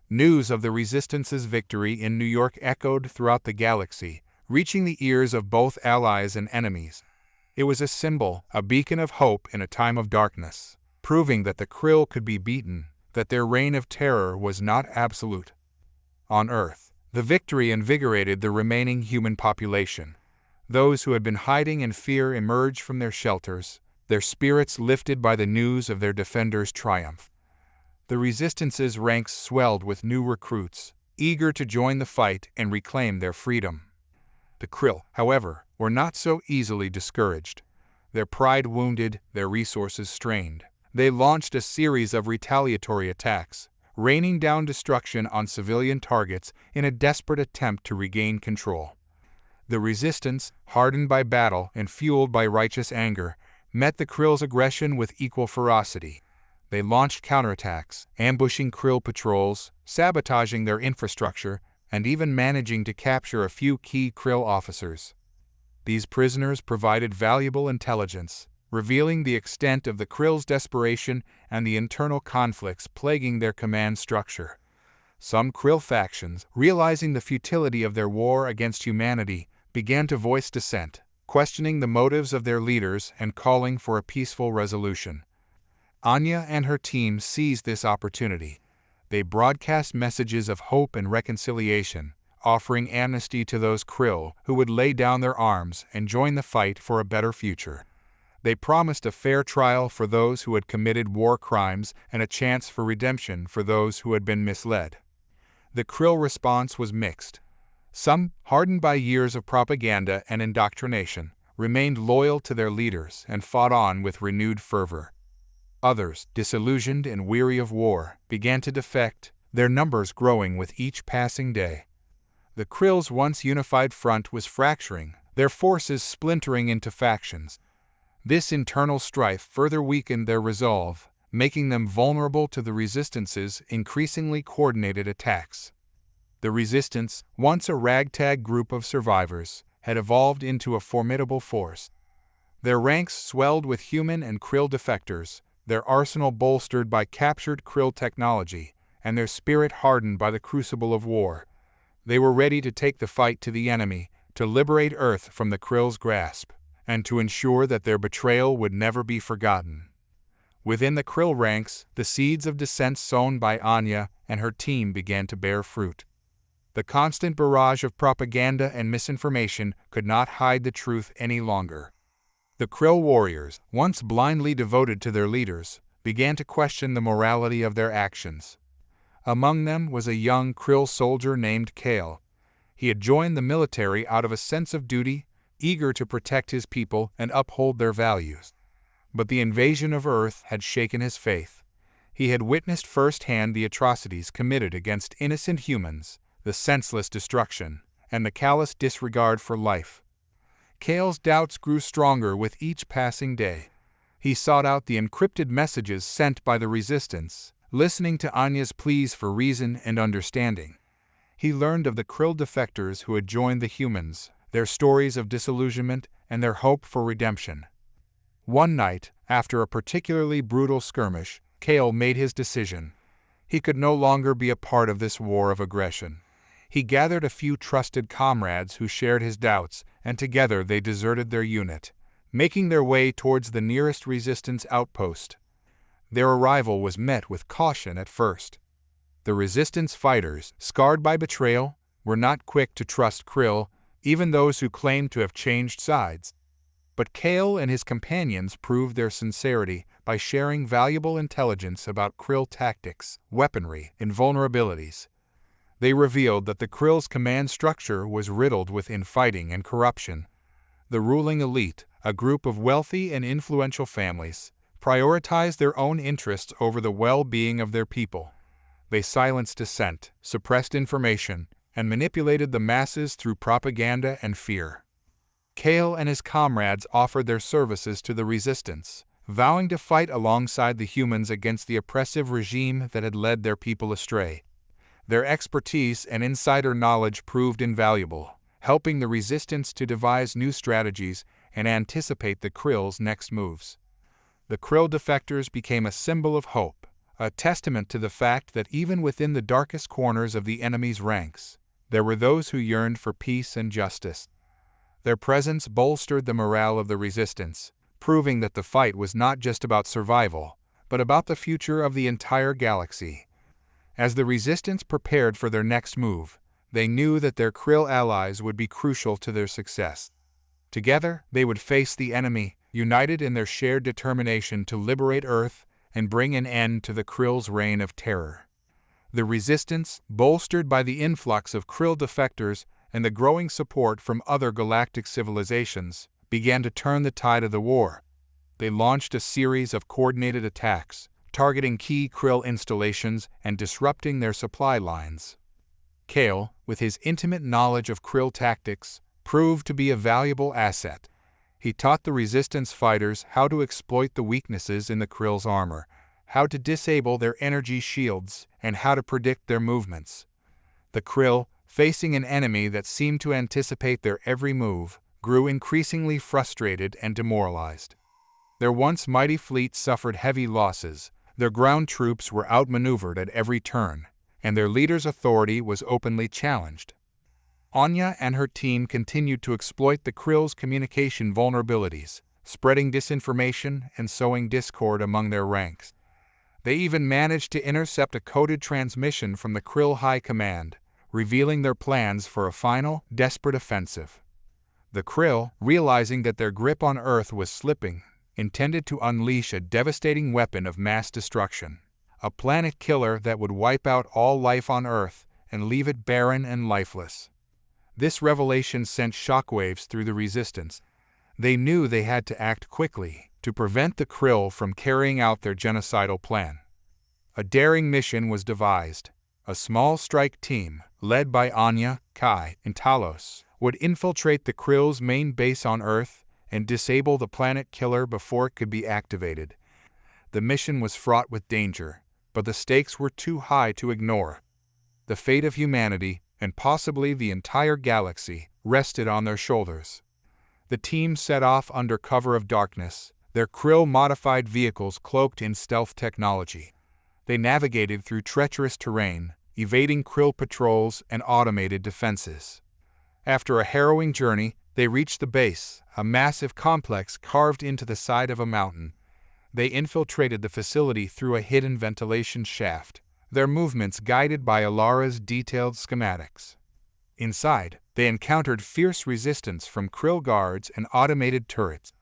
News of the Resistance's victory in New York echoed throughout the galaxy, reaching the ears of both allies and enemies. It was a symbol, a beacon of hope in a time of darkness, proving that the Krill could be beaten, that their reign of terror was not absolute. On Earth, the victory invigorated the remaining human population. Those who had been hiding in fear emerged from their shelters, their spirits lifted by the news of their defenders' triumph. The Resistance's ranks swelled with new recruits, eager to join the fight and reclaim their freedom. The Krill, however, were not so easily discouraged. Their pride wounded, their resources strained. They launched a series of retaliatory attacks, raining down destruction on civilian targets in a desperate attempt to regain control. The Resistance, hardened by battle and fueled by righteous anger, met the Krill's aggression with equal ferocity. They launched counterattacks, ambushing Krill patrols, sabotaging their infrastructure, and even managing to capture a few key Krill officers. These prisoners provided valuable intelligence, revealing the extent of the Krill's desperation and the internal conflicts plaguing their command structure. Some Krill factions, realizing the futility of their war against humanity, began to voice dissent, questioning the motives of their leaders and calling for a peaceful resolution. Anya and her team seized this opportunity. They broadcast messages of hope and reconciliation, offering amnesty to those Krill who would lay down their arms and join the fight for a better future. They promised a fair trial for those who had committed war crimes and a chance for redemption for those who had been misled. The Krill response was mixed. Some, hardened by years of propaganda and indoctrination, remained loyal to their leaders and fought on with renewed fervor. Others, disillusioned and weary of war, began to defect, their numbers growing with each passing day. The Krill's once unified front was fracturing, their forces splintering into factions. This internal strife further weakened their resolve, making them vulnerable to the Resistance's increasingly coordinated attacks. The Resistance, once a ragtag group of survivors, had evolved into a formidable force. Their ranks swelled with human and Krill defectors, their arsenal bolstered by captured Krill technology, and their spirit hardened by the crucible of war. They were ready to take the fight to the enemy, to liberate Earth from the Krill's grasp, and to ensure that their betrayal would never be forgotten. Within the Krill ranks, the seeds of dissent sown by Anya and her team began to bear fruit. The constant barrage of propaganda and misinformation could not hide the truth any longer. The Krill warriors, once blindly devoted to their leaders, began to question the morality of their actions. Among them was a young Krill soldier named Krill. He had joined the military out of a sense of duty, eager to protect his people and uphold their values. But the invasion of Earth had shaken his faith. He had witnessed firsthand the atrocities committed against innocent humans, the senseless destruction, and the callous disregard for life. Krill's doubts grew stronger with each passing day. He sought out the encrypted messages sent by the Resistance, listening to Anya's pleas for reason and understanding. He learned of the Krill defectors who had joined the humans, their stories of disillusionment, and their hope for redemption. One night, after a particularly brutal skirmish, Krill made his decision. He could no longer be a part of this war of aggression. He gathered a few trusted comrades who shared his doubts, and together they deserted their unit, making their way towards the nearest Resistance outpost. Their arrival was met with caution at first. The Resistance fighters, scarred by betrayal, were not quick to trust Krill, even those who claimed to have changed sides. But Krill and his companions proved their sincerity by sharing valuable intelligence about Krill tactics, weaponry, and vulnerabilities. They revealed that the Krill's command structure was riddled with infighting and corruption. The ruling elite, a group of wealthy and influential families, prioritized their own interests over the well-being of their people. They silenced dissent, suppressed information, and manipulated the masses through propaganda and fear. Krill and his comrades offered their services to the Resistance, vowing to fight alongside the humans against the oppressive regime that had led their people astray. Their expertise and insider knowledge proved invaluable, helping the Resistance to devise new strategies and anticipate the Krill's next moves. The Krill defectors became a symbol of hope, a testament to the fact that even within the darkest corners of the enemy's ranks, there were those who yearned for peace and justice. Their presence bolstered the morale of the Resistance, proving that the fight was not just about survival, but about the future of the entire galaxy. As the Resistance prepared for their next move, they knew that their Krill allies would be crucial to their success. Together, they would face the enemy, united in their shared determination to liberate Earth and bring an end to the Krill's reign of terror. The Resistance, bolstered by the influx of Krill defectors and the growing support from other galactic civilizations, began to turn the tide of the war. They launched a series of coordinated attacks, targeting key Krill installations and disrupting their supply lines. Krill, with his intimate knowledge of Krill tactics, proved to be a valuable asset. He taught the Resistance fighters how to exploit the weaknesses in the Krill's armor, how to disable their energy shields, and how to predict their movements. The Krill, facing an enemy that seemed to anticipate their every move, grew increasingly frustrated and demoralized. Their once mighty fleet suffered heavy losses, their ground troops were outmaneuvered at every turn, and their leader's authority was openly challenged. Anya and her team continued to exploit the Krill's communication vulnerabilities, spreading disinformation and sowing discord among their ranks. They even managed to intercept a coded transmission from the Krill High Command, revealing their plans for a final, desperate offensive. The Krill, realizing that their grip on Earth was slipping, intended to unleash a devastating weapon of mass destruction, a planet killer that would wipe out all life on Earth and leave it barren and lifeless. This revelation sent shockwaves through the resistance. They knew they had to act quickly to prevent the Krill from carrying out their genocidal plan. A daring mission was devised. A small strike team, led by Anya, Kai, and Talos, would infiltrate the Krill's main base on Earth and disable the planet killer before it could be activated. The mission was fraught with danger, but the stakes were too high to ignore. The fate of humanity, and possibly the entire galaxy, rested on their shoulders. The team set off under cover of darkness, their Krill-modified vehicles cloaked in stealth technology. They navigated through treacherous terrain, evading Krill patrols and automated defenses. After a harrowing journey, they reached the base, a massive complex carved into the side of a mountain. They infiltrated the facility through a hidden ventilation shaft, their movements guided by Alara's detailed schematics. Inside, they encountered fierce resistance from Krill guards and automated turrets.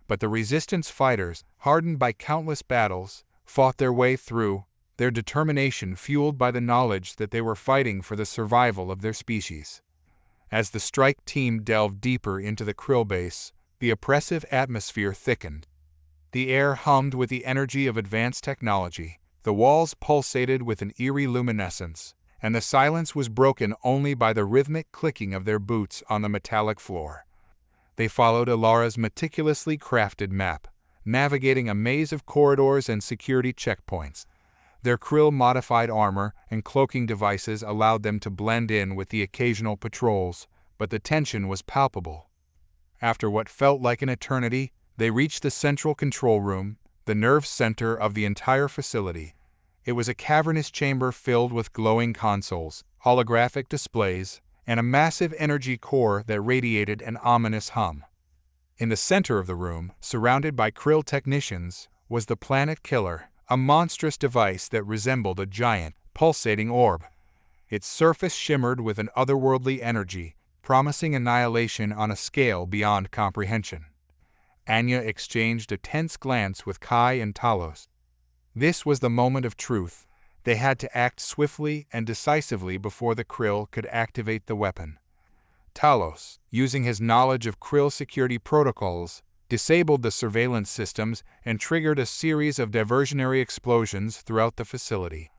But the resistance fighters, hardened by countless battles, fought their way through, their determination fueled by the knowledge that they were fighting for the survival of their species. As the strike team delved deeper into the Krill base, the oppressive atmosphere thickened. The air hummed with the energy of advanced technology, the walls pulsated with an eerie luminescence, and the silence was broken only by the rhythmic clicking of their boots on the metallic floor. They followed Alara's meticulously crafted map, navigating a maze of corridors and security checkpoints. Their Krill-modified armor and cloaking devices allowed them to blend in with the occasional patrols, but the tension was palpable. After what felt like an eternity, they reached the central control room, the nerve center of the entire facility. It was a cavernous chamber filled with glowing consoles, holographic displays, and a massive energy core that radiated an ominous hum. In the center of the room, surrounded by Krill technicians, was the planet killer, a monstrous device that resembled a giant, pulsating orb. Its surface shimmered with an otherworldly energy, promising annihilation on a scale beyond comprehension. Anya exchanged a tense glance with Kai and Talos. This was the moment of truth. They had to act swiftly and decisively before the Krill could activate the weapon. Talos, using his knowledge of Krill security protocols, disabled the surveillance systems and triggered a series of diversionary explosions throughout the facility.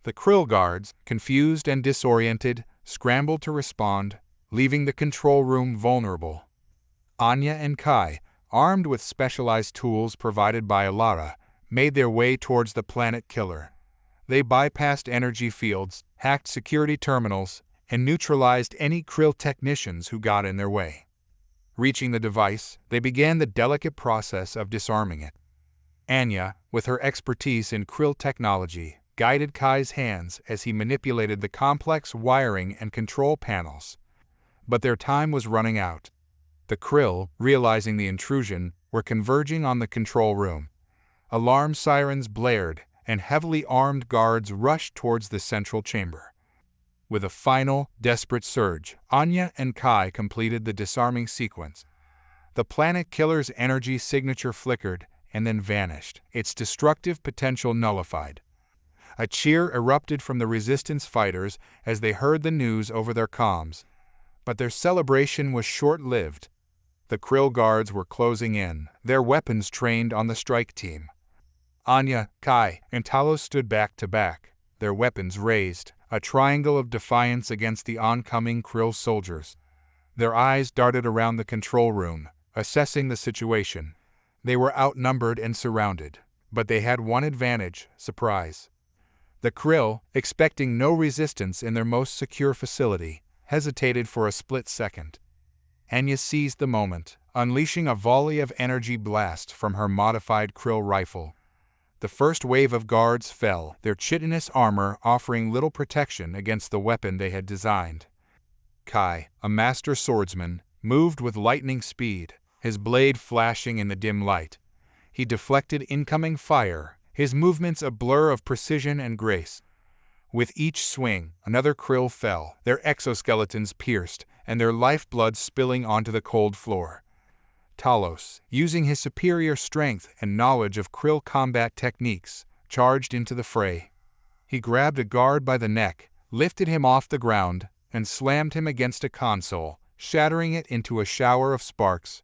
The Krill guards, confused and disoriented, scrambled to respond, leaving the control room vulnerable. Anya and Kai, armed with specialized tools provided by Alara, made their way towards the planet killer. They bypassed energy fields, hacked security terminals, and neutralized any Krill technicians who got in their way. Reaching the device, they began the delicate process of disarming it. Anya, with her expertise in Krill technology, guided Kai's hands as he manipulated the complex wiring and control panels. But their time was running out. The Krill, realizing the intrusion, were converging on the control room. Alarm sirens blared, and heavily armed guards rushed towards the central chamber. With a final, desperate surge, Anya and Kai completed the disarming sequence. The planet killer's energy signature flickered and then vanished, its destructive potential nullified. A cheer erupted from the resistance fighters as they heard the news over their comms. But their celebration was short-lived. The Krill guards were closing in, their weapons trained on the strike team. Anya, Kai, and Talos stood back to back, their weapons raised, a triangle of defiance against the oncoming Krill soldiers. Their eyes darted around the control room, assessing the situation. They were outnumbered and surrounded, but they had one advantage: surprise. The Krill, expecting no resistance in their most secure facility, hesitated for a split second. Anya seized the moment, unleashing a volley of energy blast from her modified Krill rifle. The first wave of guards fell, their chitinous armor offering little protection against the weapon they had designed. Kai, a master swordsman, moved with lightning speed, his blade flashing in the dim light. He deflected incoming fire, his movements a blur of precision and grace. With each swing, another Krill fell, their exoskeletons pierced, and their lifeblood spilling onto the cold floor. Talos, using his superior strength and knowledge of Krill combat techniques, charged into the fray. He grabbed a guard by the neck, lifted him off the ground, and slammed him against a console, shattering it into a shower of sparks.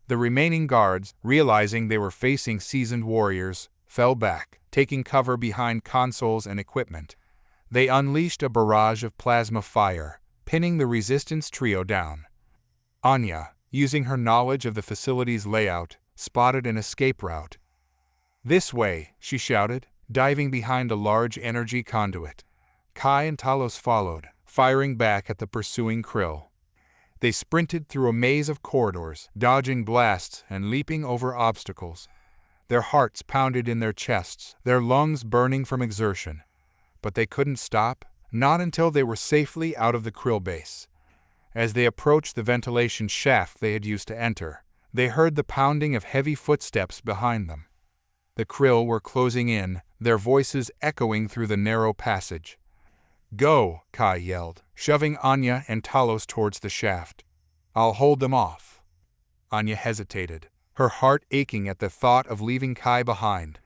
The remaining guards, realizing they were facing seasoned warriors, fell back, taking cover behind consoles and equipment. They unleashed a barrage of plasma fire, pinning the resistance trio down. Anya, using her knowledge of the facility's layout, spotted an escape route. "This way," she shouted, diving behind a large energy conduit. Kai and Talos followed, firing back at the pursuing Krill. They sprinted through a maze of corridors, dodging blasts and leaping over obstacles. Their hearts pounded in their chests, their lungs burning from exertion. But they couldn't stop, not until they were safely out of the Krill base. As they approached the ventilation shaft they had used to enter, they heard the pounding of heavy footsteps behind them. The Krill were closing in, their voices echoing through the narrow passage. "Go," Kai yelled, shoving Anya and Talos towards the shaft. "I'll hold them off." Anya hesitated, her heart aching at the thought of leaving Kai behind.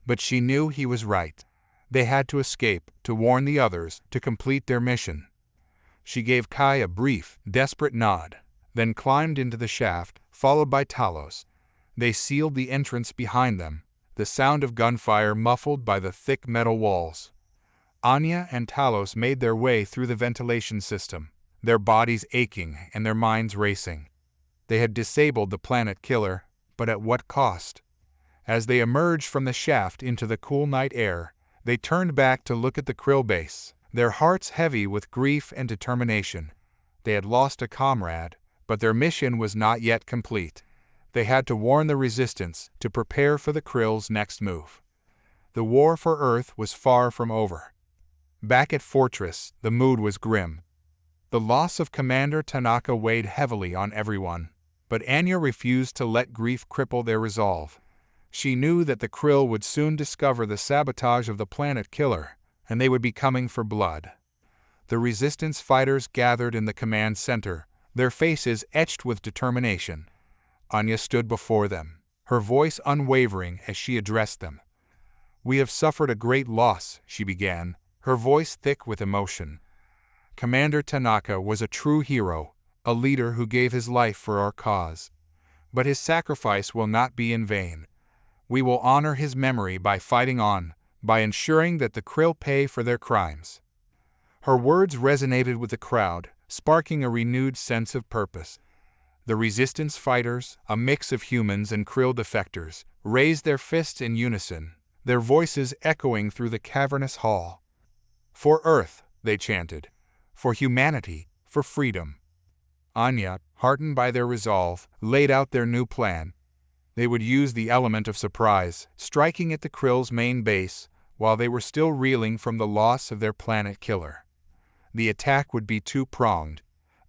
But she knew he was right. They had to escape, to warn the others, to complete their mission. She gave Kai a brief, desperate nod, then climbed into the shaft, followed by Talos. They sealed the entrance behind them, the sound of gunfire muffled by the thick metal walls. Anya and Talos made their way through the ventilation system, their bodies aching and their minds racing. They had disabled the planet killer, but at what cost? As they emerged from the shaft into the cool night air, they turned back to look at the Krill base, their hearts heavy with grief and determination. They had lost a comrade, but their mission was not yet complete. They had to warn the resistance, to prepare for the Krill's next move. The war for Earth was far from over. Back at Fortress, the mood was grim. The loss of Commander Tanaka weighed heavily on everyone, but Anya refused to let grief cripple their resolve. She knew that the Krill would soon discover the sabotage of the planet killer, and they would be coming for blood. The resistance fighters gathered in the command center, their faces etched with determination. Anya stood before them, her voice unwavering as she addressed them. "We have suffered a great loss," she began, her voice thick with emotion. "Commander Tanaka was a true hero, a leader who gave his life for our cause. But his sacrifice will not be in vain. We will honor his memory by fighting on, by ensuring that the Krill pay for their crimes." Her words resonated with the crowd, sparking a renewed sense of purpose. The resistance fighters, a mix of humans and Krill defectors, raised their fists in unison, their voices echoing through the cavernous hall. "For Earth," they chanted. "For humanity, for freedom." Anya, heartened by their resolve, laid out their new plan. They would use the element of surprise, striking at the Krill's main base, while they were still reeling from the loss of their planet killer. The attack would be two-pronged.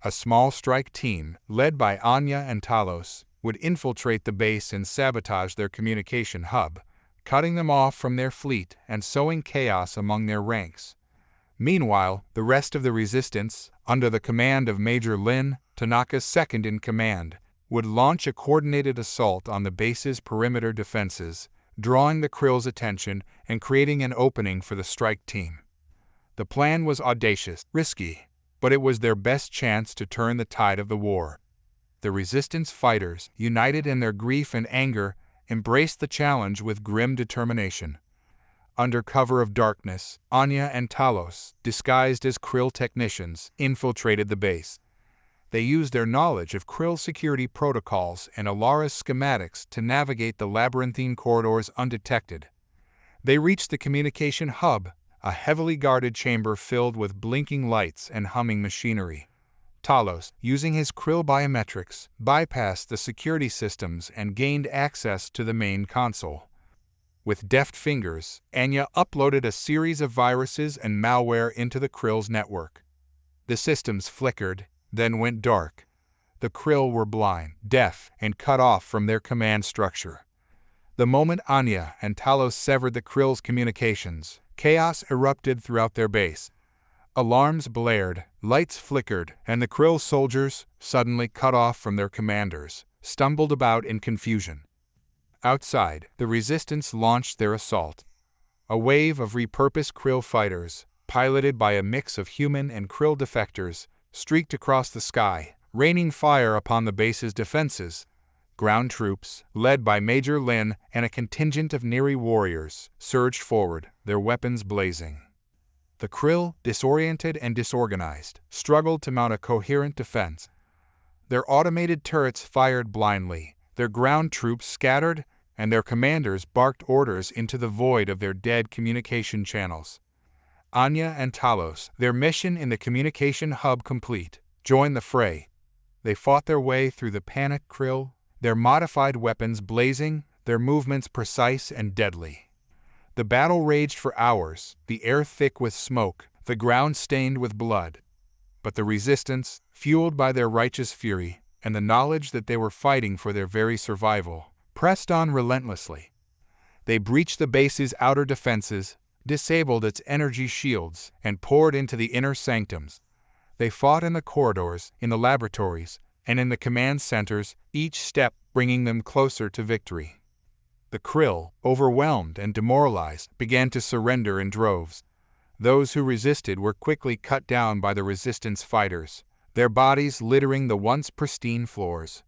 A small strike team, led by Anya and Talos, would infiltrate the base and sabotage their communication hub, cutting them off from their fleet and sowing chaos among their ranks. Meanwhile, the rest of the resistance, under the command of Major Lin, Tanaka's second-in-command, would launch a coordinated assault on the base's perimeter defenses, drawing the Krill's attention and creating an opening for the strike team. The plan was audacious, risky, but it was their best chance to turn the tide of the war. The resistance fighters, united in their grief and anger, embraced the challenge with grim determination. Under cover of darkness, Anya and Talos, disguised as Krill technicians, infiltrated the base. They used their knowledge of Krill security protocols and Alara's schematics to navigate the labyrinthine corridors undetected. They reached the communication hub, a heavily guarded chamber filled with blinking lights and humming machinery. Talos, using his Krill biometrics, bypassed the security systems and gained access to the main console. With deft fingers, Anya uploaded a series of viruses and malware into the Krill's network. The systems flickered, then went dark. The Krill were blind, deaf, and cut off from their command structure. The moment Anya and Talos severed the Krill's communications, chaos erupted throughout their base. Alarms blared, lights flickered, and the Krill soldiers, suddenly cut off from their commanders, stumbled about in confusion. Outside, the resistance launched their assault. A wave of repurposed Krill fighters, piloted by a mix of human and Krill defectors, streaked across the sky, raining fire upon the base's defenses. Ground troops, led by Major Lin and a contingent of Neri warriors, surged forward, their weapons blazing. The Krill, disoriented and disorganized, struggled to mount a coherent defense. Their automated turrets fired blindly, their ground troops scattered, and their commanders barked orders into the void of their dead communication channels. Anya and Talos, their mission in the communication hub complete, joined the fray. They fought their way through the panicked Krill, their modified weapons blazing, their movements precise and deadly. The battle raged for hours, the air thick with smoke, the ground stained with blood. But the resistance, fueled by their righteous fury and the knowledge that they were fighting for their very survival, pressed on relentlessly. They breached the base's outer defenses, disabled its energy shields, and poured into the inner sanctums. They fought in the corridors, in the laboratories, and in the command centers, each step bringing them closer to victory. The Krill, overwhelmed and demoralized, began to surrender in droves. Those who resisted were quickly cut down by the resistance fighters, their bodies littering the once pristine floors.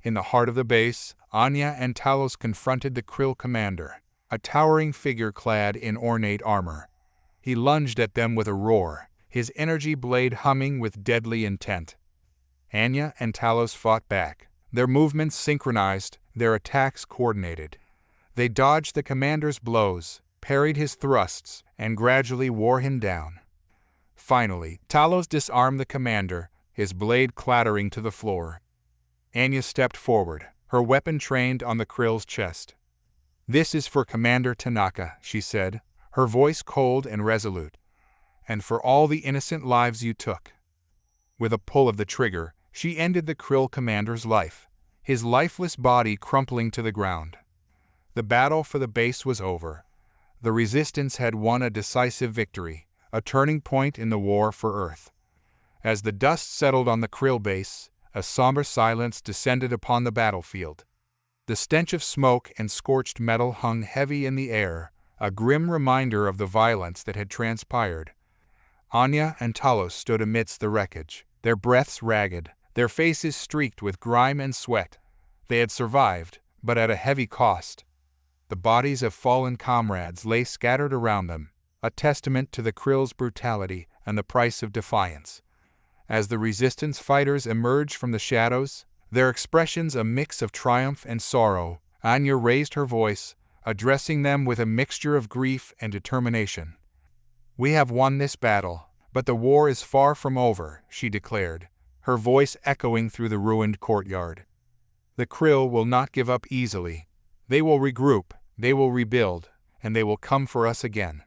In the heart of the base, Anya and Talos confronted the Krill commander, a towering figure clad in ornate armor. He lunged at them with a roar, his energy blade humming with deadly intent. Anya and Talos fought back, their movements synchronized, their attacks coordinated. They dodged the commander's blows, parried his thrusts, and gradually wore him down. Finally, Talos disarmed the commander, his blade clattering to the floor. Anya stepped forward, her weapon trained on the Krill's chest. "This is for Commander Tanaka," she said, her voice cold and resolute. "And for all the innocent lives you took." With a pull of the trigger, she ended the Krill commander's life, his lifeless body crumpling to the ground. The battle for the base was over. The resistance had won a decisive victory, a turning point in the war for Earth. As the dust settled on the Krill base, a somber silence descended upon the battlefield. The stench of smoke and scorched metal hung heavy in the air, a grim reminder of the violence that had transpired. Anya and Talos stood amidst the wreckage, their breaths ragged, their faces streaked with grime and sweat. They had survived, but at a heavy cost. The bodies of fallen comrades lay scattered around them, a testament to the Krill's brutality and the price of defiance. As the resistance fighters emerged from the shadows, their expressions a mix of triumph and sorrow, Anya raised her voice, addressing them with a mixture of grief and determination. "We have won this battle, but the war is far from over," she declared, her voice echoing through the ruined courtyard. "The Krill will not give up easily. They will regroup, they will rebuild, and they will come for us again."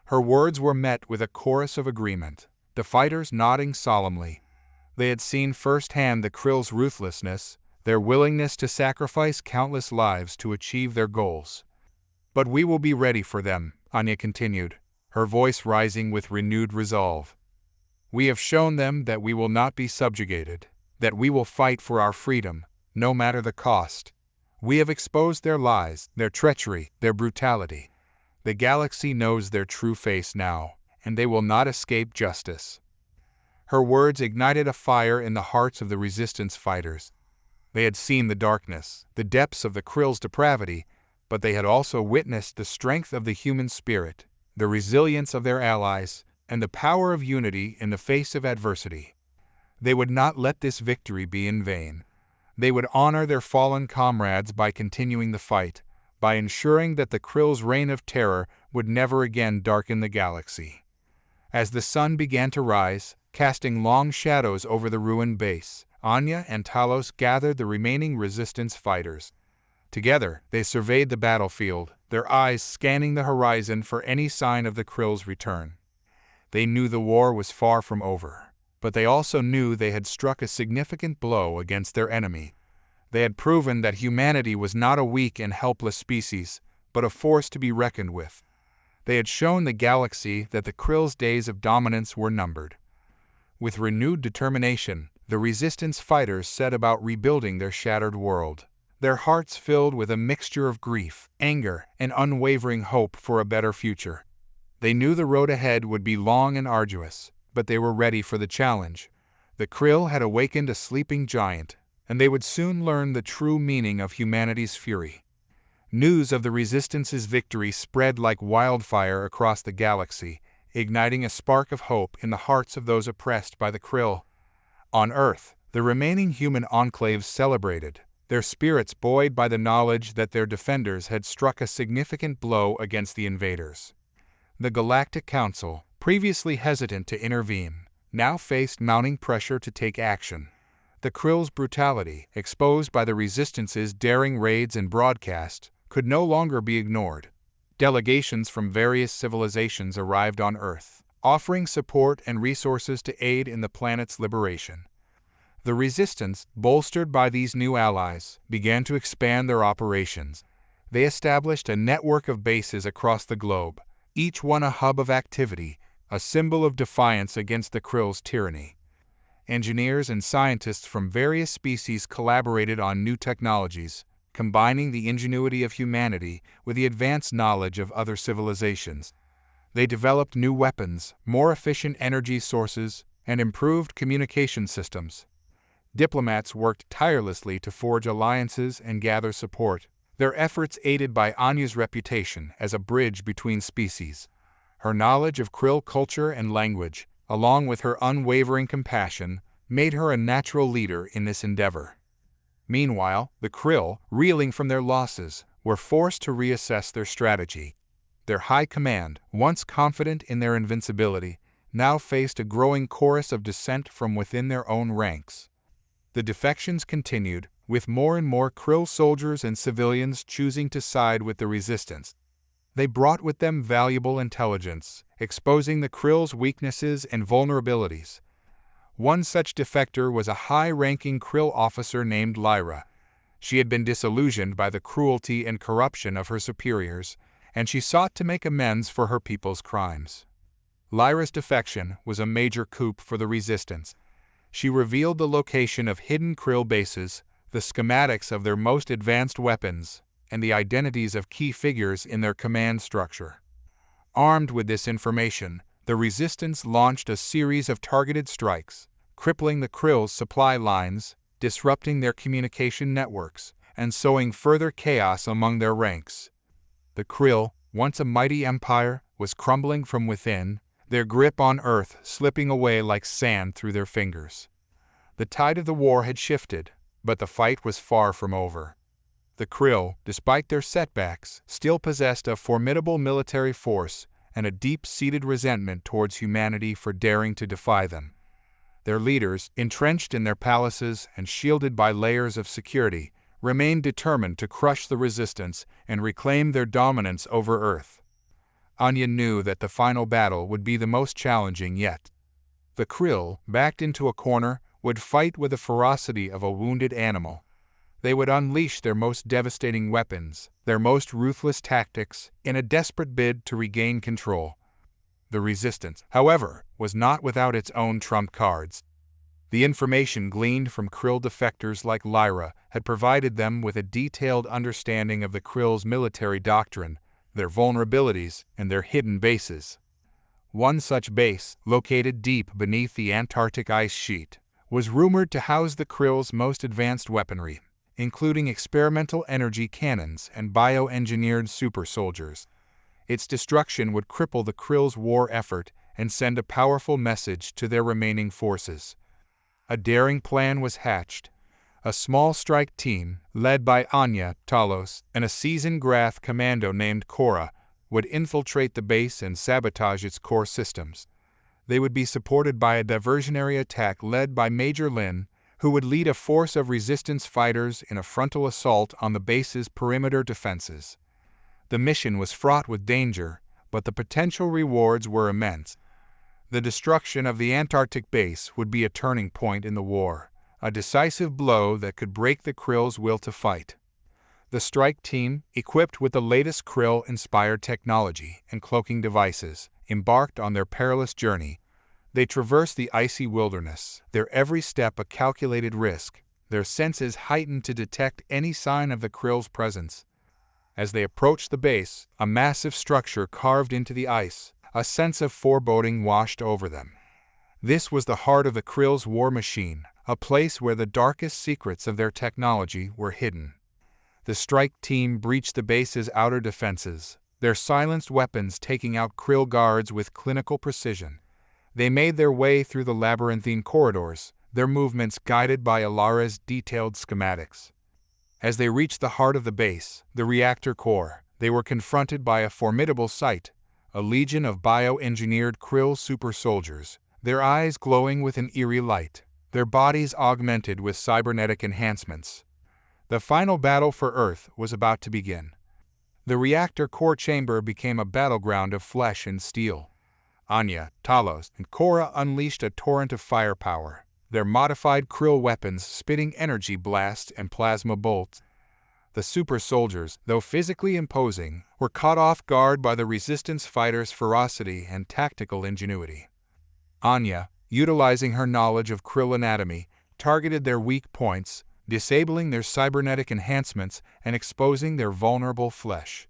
Her words were met with a chorus of agreement, the fighters nodding solemnly. They had seen firsthand the Krill's ruthlessness, their willingness to sacrifice countless lives to achieve their goals. "But we will be ready for them," Anya continued, her voice rising with renewed resolve. "We have shown them that we will not be subjugated, that we will fight for our freedom, no matter the cost. We have exposed their lies, their treachery, their brutality. The galaxy knows their true face now, and they will not escape justice." Her words ignited a fire in the hearts of the resistance fighters. They had seen the darkness, the depths of the Krill's depravity, but they had also witnessed the strength of the human spirit, the resilience of their allies, and the power of unity in the face of adversity. They would not let this victory be in vain. They would honor their fallen comrades by continuing the fight, by ensuring that the Krill's reign of terror would never again darken the galaxy. As the sun began to rise, casting long shadows over the ruined base, Anya and Talos gathered the remaining resistance fighters. Together, they surveyed the battlefield, their eyes scanning the horizon for any sign of the Krill's return. They knew the war was far from over, but they also knew they had struck a significant blow against their enemy. They had proven that humanity was not a weak and helpless species, but a force to be reckoned with. They had shown the galaxy that the Krill's days of dominance were numbered. With renewed determination, the resistance fighters set about rebuilding their shattered world, their hearts filled with a mixture of grief, anger, and unwavering hope for a better future. They knew the road ahead would be long and arduous, but they were ready for the challenge. The Krill had awakened a sleeping giant, and they would soon learn the true meaning of humanity's fury. News of the Resistance's victory spread like wildfire across the galaxy, igniting a spark of hope in the hearts of those oppressed by the Krill. On Earth, the remaining human enclaves celebrated, their spirits buoyed by the knowledge that their defenders had struck a significant blow against the invaders. The Galactic Council, previously hesitant to intervene, now faced mounting pressure to take action. The Krill's brutality, exposed by the Resistance's daring raids and broadcast, could no longer be ignored. Delegations from various civilizations arrived on Earth, offering support and resources to aid in the planet's liberation. The Resistance, bolstered by these new allies, began to expand their operations. They established a network of bases across the globe, each one a hub of activity, a symbol of defiance against the Krill's tyranny. Engineers and scientists from various species collaborated on new technologies, combining the ingenuity of humanity with the advanced knowledge of other civilizations. They developed new weapons, more efficient energy sources, and improved communication systems. Diplomats worked tirelessly to forge alliances and gather support, their efforts aided by Anya's reputation as a bridge between species. Her knowledge of Krill culture and language, along with her unwavering compassion, made her a natural leader in this endeavor. Meanwhile, the Krill, reeling from their losses, were forced to reassess their strategy. Their high command, once confident in their invincibility, now faced a growing chorus of dissent from within their own ranks. The defections continued, with more and more Krill soldiers and civilians choosing to side with the Resistance. They brought with them valuable intelligence, exposing the Krill's weaknesses and vulnerabilities. One such defector was a high-ranking Krill officer named Lyra. She had been disillusioned by the cruelty and corruption of her superiors, and she sought to make amends for her people's crimes. Lyra's defection was a major coup for the Resistance. She revealed the location of hidden Krill bases, the schematics of their most advanced weapons, and the identities of key figures in their command structure. Armed with this information, the Resistance launched a series of targeted strikes, crippling the Krill's supply lines, disrupting their communication networks, and sowing further chaos among their ranks. The Krill, once a mighty empire, was crumbling from within, their grip on Earth slipping away like sand through their fingers. The tide of the war had shifted, but the fight was far from over. The Krill, despite their setbacks, still possessed a formidable military force and a deep-seated resentment towards humanity for daring to defy them. Their leaders, entrenched in their palaces and shielded by layers of security, remained determined to crush the Resistance and reclaim their dominance over Earth. Anya knew that the final battle would be the most challenging yet. The Krill, backed into a corner, would fight with the ferocity of a wounded animal. They would unleash their most devastating weapons, their most ruthless tactics, in a desperate bid to regain control. The Resistance, however, was not without its own trump cards. The information gleaned from Krill defectors like Lyra had provided them with a detailed understanding of the Krill's military doctrine, their vulnerabilities, and their hidden bases. One such base, located deep beneath the Antarctic ice sheet, was rumored to house the Krill's most advanced weaponry, including experimental energy cannons and bioengineered super soldiers. Its destruction would cripple the Krill's war effort and send a powerful message to their remaining forces. A daring plan was hatched. A small strike team, led by Anya, Talos, and a seasoned Grath commando named Cora, would infiltrate the base and sabotage its core systems. They would be supported by a diversionary attack led by Major Lin, who would lead a force of Resistance fighters in a frontal assault on the base's perimeter defenses. The mission was fraught with danger, but the potential rewards were immense. The destruction of the Antarctic base would be a turning point in the war, a decisive blow that could break the Krill's will to fight. The strike team, equipped with the latest Krill-inspired technology and cloaking devices, embarked on their perilous journey. They traversed the icy wilderness, their every step a calculated risk, their senses heightened to detect any sign of the Krill's presence. As they approached the base, a massive structure carved into the ice, A sense of foreboding washed over them. This was the heart of the Krill's war machine, a place where the darkest secrets of their technology were hidden. The strike team breached the base's outer defenses, their silenced weapons taking out Krill guards with clinical precision. They made their way through the labyrinthine corridors, their movements guided by Alara's detailed schematics. As they reached the heart of the base, the reactor core, they were confronted by a formidable sight, a legion of bioengineered Krill super soldiers, their eyes glowing with an eerie light, their bodies augmented with cybernetic enhancements. The final battle for Earth was about to begin. The reactor core chamber became a battleground of flesh and steel. Anya, Talos, and Korra unleashed a torrent of firepower, their modified Krill weapons spitting energy blasts and plasma bolts. The super soldiers, though physically imposing, were caught off guard by the resistance fighters' ferocity and tactical ingenuity. Anya, utilizing her knowledge of Krill anatomy, targeted their weak points, disabling their cybernetic enhancements and exposing their vulnerable flesh.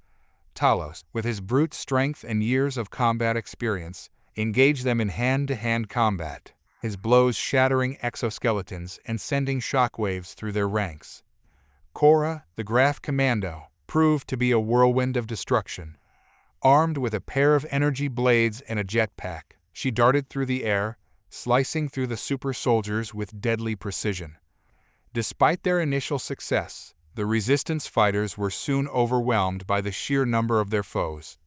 Talos, with his brute strength and years of combat experience, engaged them in hand-to-hand combat, his blows shattering exoskeletons and sending shockwaves through their ranks. Korra, the Graph Commando, proved to be a whirlwind of destruction. Armed with a pair of energy blades and a jetpack, she darted through the air, slicing through the super soldiers with deadly precision. Despite their initial success, the resistance fighters were soon overwhelmed by the sheer number of their foes.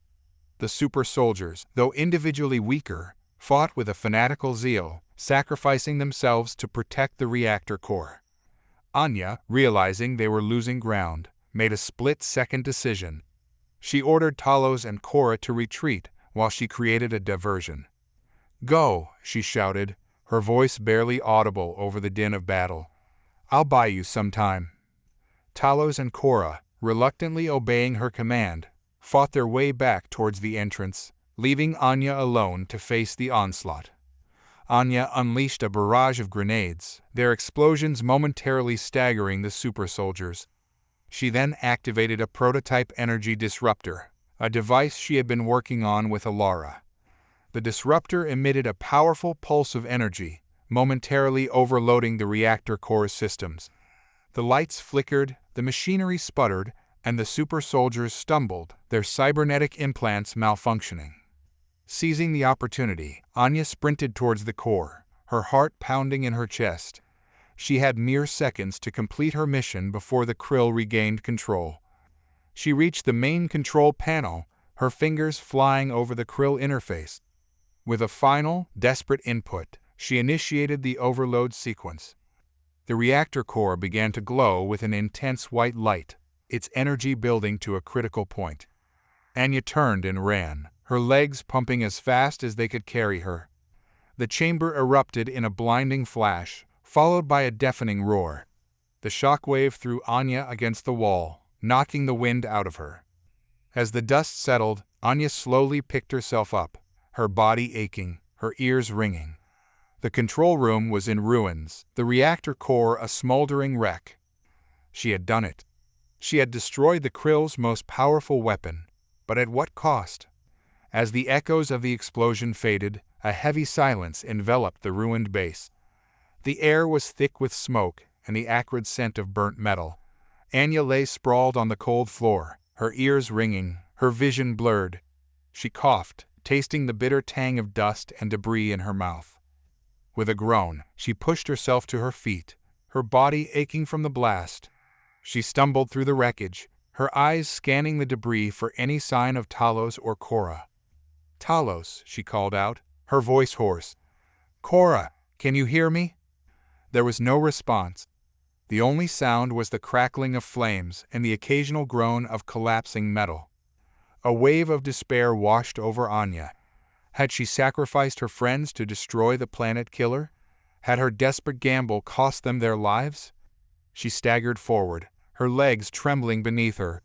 The super soldiers, though individually weaker, fought with a fanatical zeal, sacrificing themselves to protect the reactor core. Anya, realizing they were losing ground, made a split-second decision. She ordered Talos and Korra to retreat while she created a diversion. "Go," she shouted, her voice barely audible over the din of battle. "I'll buy you some time." Talos and Korra, reluctantly obeying her command, fought their way back towards the entrance, leaving Anya alone to face the onslaught. Anya unleashed a barrage of grenades, their explosions momentarily staggering the super soldiers. She then activated a prototype energy disruptor, a device she had been working on with Alara. The disruptor emitted a powerful pulse of energy, momentarily overloading the reactor core systems. The lights flickered, the machinery sputtered, and the super soldiers stumbled, their cybernetic implants malfunctioning. Seizing the opportunity, Anya sprinted towards the core, her heart pounding in her chest. She had mere seconds to complete her mission before the Krill regained control. She reached the main control panel, her fingers flying over the Krill interface. With a final, desperate input, she initiated the overload sequence. The reactor core began to glow with an intense white light, its energy building to a critical point. Anya turned and ran, her legs pumping as fast as they could carry her. The chamber erupted in a blinding flash, followed by a deafening roar. The shockwave threw Anya against the wall, knocking the wind out of her. As the dust settled, Anya slowly picked herself up, her body aching, her ears ringing. The control room was in ruins, the reactor core a smoldering wreck. She had done it. She had destroyed the Krill's most powerful weapon, but at what cost? As the echoes of the explosion faded, a heavy silence enveloped the ruined base. The air was thick with smoke and the acrid scent of burnt metal. Anya lay sprawled on the cold floor, her ears ringing, her vision blurred. She coughed, tasting the bitter tang of dust and debris in her mouth. With a groan, she pushed herself to her feet, her body aching from the blast. She stumbled through the wreckage, her eyes scanning the debris for any sign of Talos or Korra. "Talos," she called out, her voice hoarse. "Korra, can you hear me?" There was no response. The only sound was the crackling of flames and the occasional groan of collapsing metal. A wave of despair washed over Anya. Had she sacrificed her friends to destroy the planet killer? Had her desperate gamble cost them their lives? She staggered forward, her legs trembling beneath her.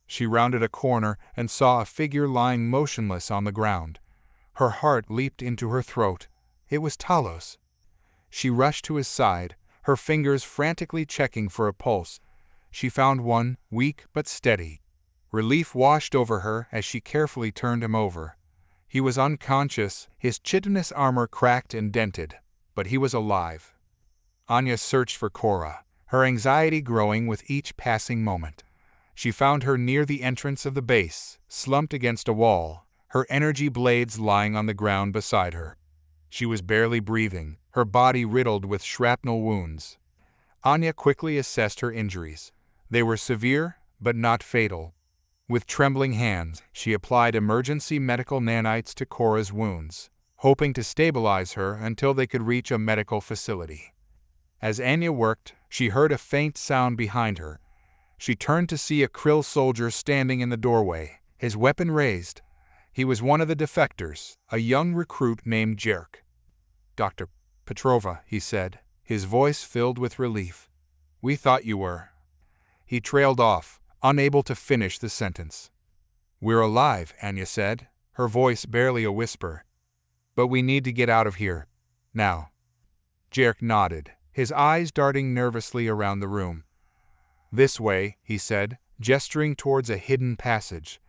She rounded a corner and saw a figure lying motionless on the ground. Her heart leaped into her throat. It was Talos. She rushed to his side, her fingers frantically checking for a pulse. She found one, weak but steady. Relief washed over her as she carefully turned him over. He was unconscious, his chitinous armor cracked and dented, but he was alive. Anya searched for Cora, her anxiety growing with each passing moment. She found her near the entrance of the base, slumped against a wall, her energy blades lying on the ground beside her. She was barely breathing, her body riddled with shrapnel wounds. Anya quickly assessed her injuries. They were severe, but not fatal. With trembling hands, she applied emergency medical nanites to Cora's wounds, hoping to stabilize her until they could reach a medical facility. As Anya worked, she heard a faint sound behind her. She turned to see a Krill soldier standing in the doorway, his weapon raised. He was one of the defectors, a young recruit named Jerk. "Dr. Petrova," he said, his voice filled with relief. "We thought you were." He trailed off, unable to finish the sentence. "We're alive," Anya said, her voice barely a whisper. "But we need to get out of here. Now." Jerk nodded, his eyes darting nervously around the room. "This way," he said, gesturing towards a hidden passage.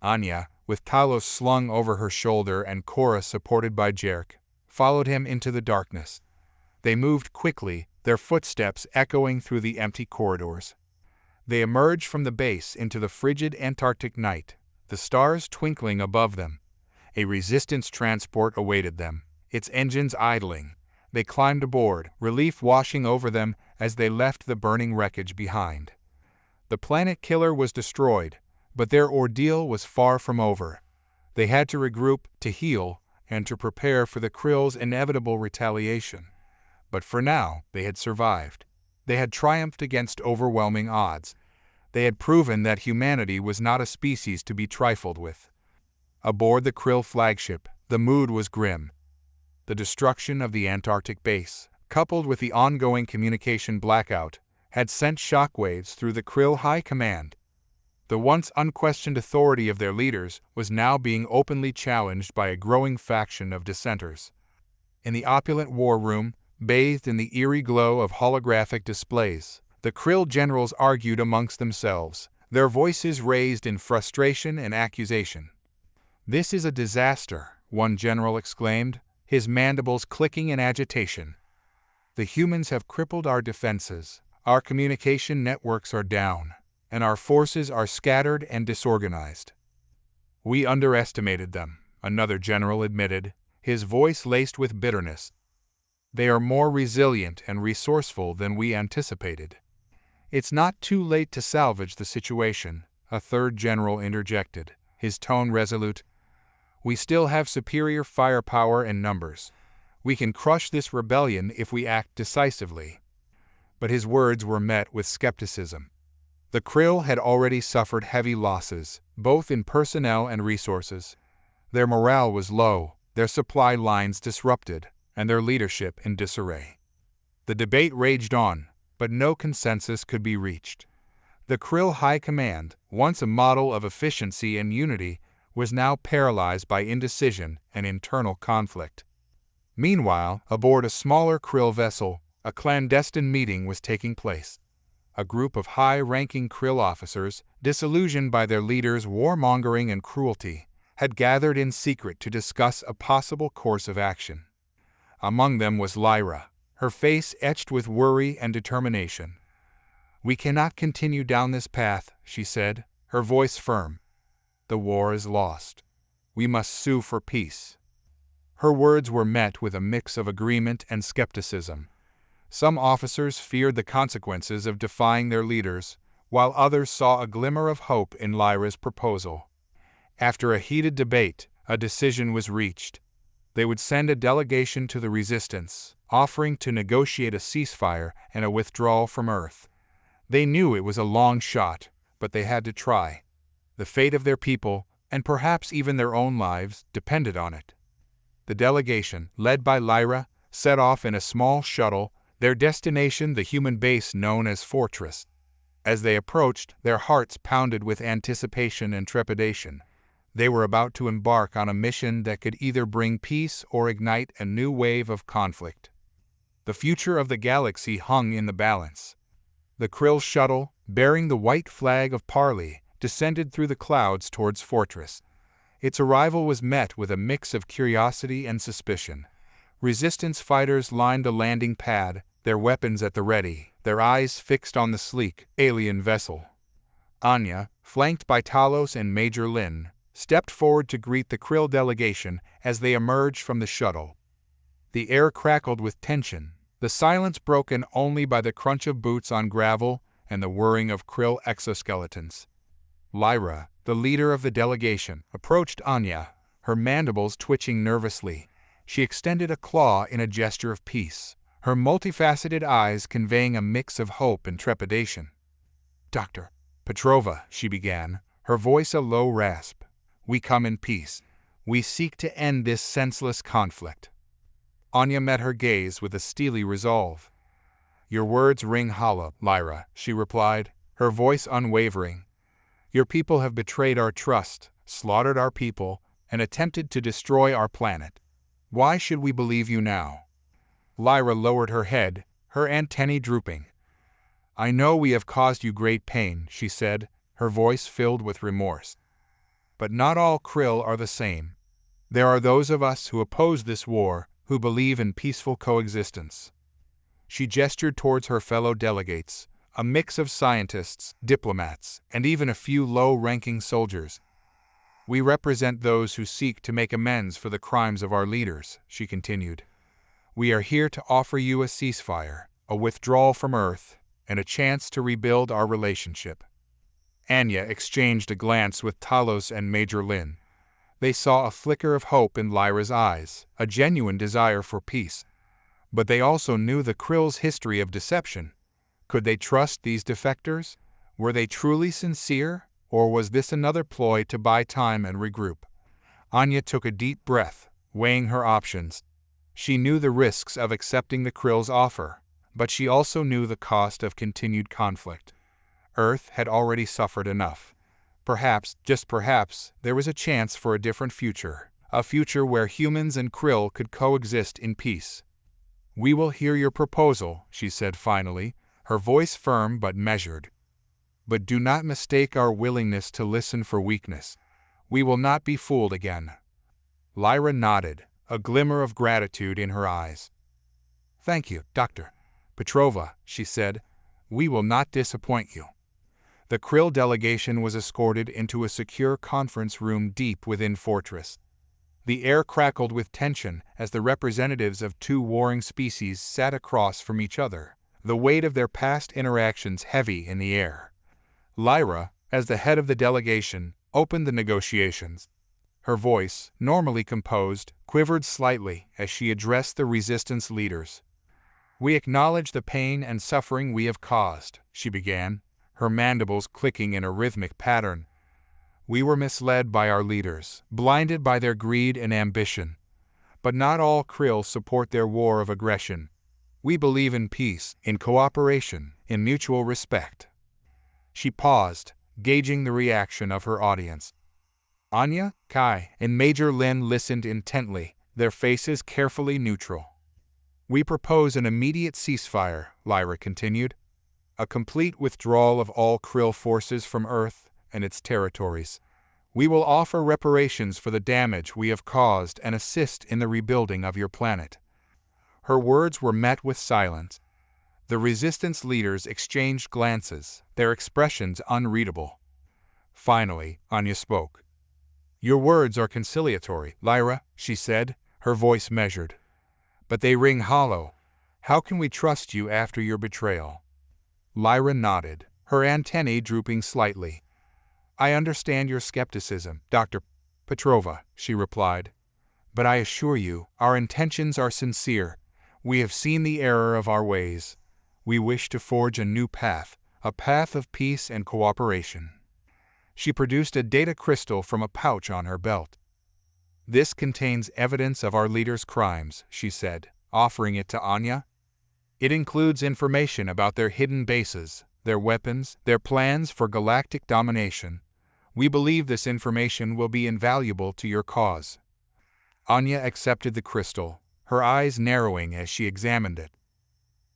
Anya, with Talos slung over her shoulder and Cora supported by Jerk, followed him into the darkness. They moved quickly, their footsteps echoing through the empty corridors. They emerged from the base into the frigid Antarctic night, the stars twinkling above them. A resistance transport awaited them, its engines idling. They climbed aboard, relief washing over them as they left the burning wreckage behind. The planet killer was destroyed, but their ordeal was far from over. They had to regroup, to heal, and to prepare for the Krill's inevitable retaliation. But for now, they had survived. They had triumphed against overwhelming odds. They had proven that humanity was not a species to be trifled with. Aboard the Krill flagship, the mood was grim. The destruction of the Antarctic base, coupled with the ongoing communication blackout, had sent shockwaves through the Krill High Command. The once unquestioned authority of their leaders was now being openly challenged by a growing faction of dissenters. In the opulent war room, bathed in the eerie glow of holographic displays, the Krill generals argued amongst themselves, their voices raised in frustration and accusation. "This is a disaster," one general exclaimed, his mandibles clicking in agitation. "The humans have crippled our defenses, our communication networks are down, and our forces are scattered and disorganized." "We underestimated them," another general admitted, his voice laced with bitterness. "They are more resilient and resourceful than we anticipated." "It's not too late to salvage the situation," a third general interjected, his tone resolute. "We still have superior firepower and numbers. We can crush this rebellion if we act decisively." But his words were met with skepticism. The Krill had already suffered heavy losses, both in personnel and resources. Their morale was low, their supply lines disrupted, and their leadership in disarray. The debate raged on, but no consensus could be reached. The Krill High Command, once a model of efficiency and unity, was now paralyzed by indecision and internal conflict. Meanwhile, aboard a smaller Krill vessel, a clandestine meeting was taking place. A group of high-ranking Krill officers, disillusioned by their leaders' warmongering and cruelty, had gathered in secret to discuss a possible course of action. Among them was Lyra, her face etched with worry and determination. "We cannot continue down this path," she said, her voice firm. "The war is lost. We must sue for peace." Her words were met with a mix of agreement and skepticism. Some officers feared the consequences of defying their leaders, while others saw a glimmer of hope in Lyra's proposal. After a heated debate, a decision was reached. They would send a delegation to the resistance, offering to negotiate a ceasefire and a withdrawal from Earth. They knew it was a long shot, but they had to try. The fate of their people, and perhaps even their own lives, depended on it. The delegation, led by Lyra, set off in a small shuttle, their destination the human base known as Fortress. As they approached, their hearts pounded with anticipation and trepidation. They were about to embark on a mission that could either bring peace or ignite a new wave of conflict. The future of the galaxy hung in the balance. The Krill shuttle, bearing the white flag of Parley, descended through the clouds towards Fortress. Its arrival was met with a mix of curiosity and suspicion. Resistance fighters lined the landing pad, their weapons at the ready, their eyes fixed on the sleek, alien vessel. Anya, flanked by Talos and Major Lin, stepped forward to greet the Krill delegation as they emerged from the shuttle. The air crackled with tension, the silence broken only by the crunch of boots on gravel and the whirring of Krill exoskeletons. Lyra, the leader of the delegation, approached Anya, her mandibles twitching nervously. She extended a claw in a gesture of peace, her multifaceted eyes conveying a mix of hope and trepidation. "Dr. Petrova," she began, her voice a low rasp, "we come in peace. We seek to end this senseless conflict." Anya met her gaze with a steely resolve. "Your words ring hollow, Lyra," she replied, her voice unwavering. "Your people have betrayed our trust, slaughtered our people, and attempted to destroy our planet. Why should we believe you now?" Lyra lowered her head, her antennae drooping. "I know we have caused you great pain," she said, her voice filled with remorse. "But not all Krill are the same. There are those of us who oppose this war, who believe in peaceful coexistence." She gestured towards her fellow delegates, a mix of scientists, diplomats, and even a few low-ranking soldiers. "We represent those who seek to make amends for the crimes of our leaders," she continued. "We are here to offer you a ceasefire, a withdrawal from Earth, and a chance to rebuild our relationship." Anya exchanged a glance with Talos and Major Lin. They saw a flicker of hope in Lyra's eyes, a genuine desire for peace. But they also knew the Krill's history of deception. Could they trust these defectors? Were they truly sincere, or was this another ploy to buy time and regroup? Anya took a deep breath, weighing her options. She knew the risks of accepting the Krill's offer, but she also knew the cost of continued conflict. Earth had already suffered enough. Perhaps, just perhaps, there was a chance for a different future, a future where humans and Krill could coexist in peace. "We will hear your proposal," she said finally, her voice firm but measured. "But do not mistake our willingness to listen for weakness. We will not be fooled again." Lyra nodded, a glimmer of gratitude in her eyes. "Thank you, Dr. Petrova," she said. "We will not disappoint you." The Krill delegation was escorted into a secure conference room deep within Fortress. The air crackled with tension as the representatives of two warring species sat across from each other, the weight of their past interactions heavy in the air. Lyra, as the head of the delegation, opened the negotiations. Her voice, normally composed, quivered slightly as she addressed the resistance leaders. "We acknowledge the pain and suffering we have caused," she began, her mandibles clicking in a rhythmic pattern. "We were misled by our leaders, blinded by their greed and ambition. But not all Krill support their war of aggression. We believe in peace, in cooperation, in mutual respect." She paused, gauging the reaction of her audience. Anya, Kai, and Major Lin listened intently, their faces carefully neutral. "We propose an immediate ceasefire," Lyra continued. "A complete withdrawal of all Krill forces from Earth and its territories. We will offer reparations for the damage we have caused and assist in the rebuilding of your planet." Her words were met with silence. The resistance leaders exchanged glances, their expressions unreadable. Finally, Anya spoke. "Your words are conciliatory, Lyra," she said, her voice measured. "But they ring hollow. How can we trust you after your betrayal?" Lyra nodded, her antennae drooping slightly. "I understand your skepticism, Dr. Petrova," she replied. "But I assure you, our intentions are sincere. We have seen the error of our ways. We wish to forge a new path, a path of peace and cooperation." She produced a data crystal from a pouch on her belt. "This contains evidence of our leaders' crimes," she said, offering it to Anya. "It includes information about their hidden bases, their weapons, their plans for galactic domination. We believe this information will be invaluable to your cause." Anya accepted the crystal, her eyes narrowing as she examined it.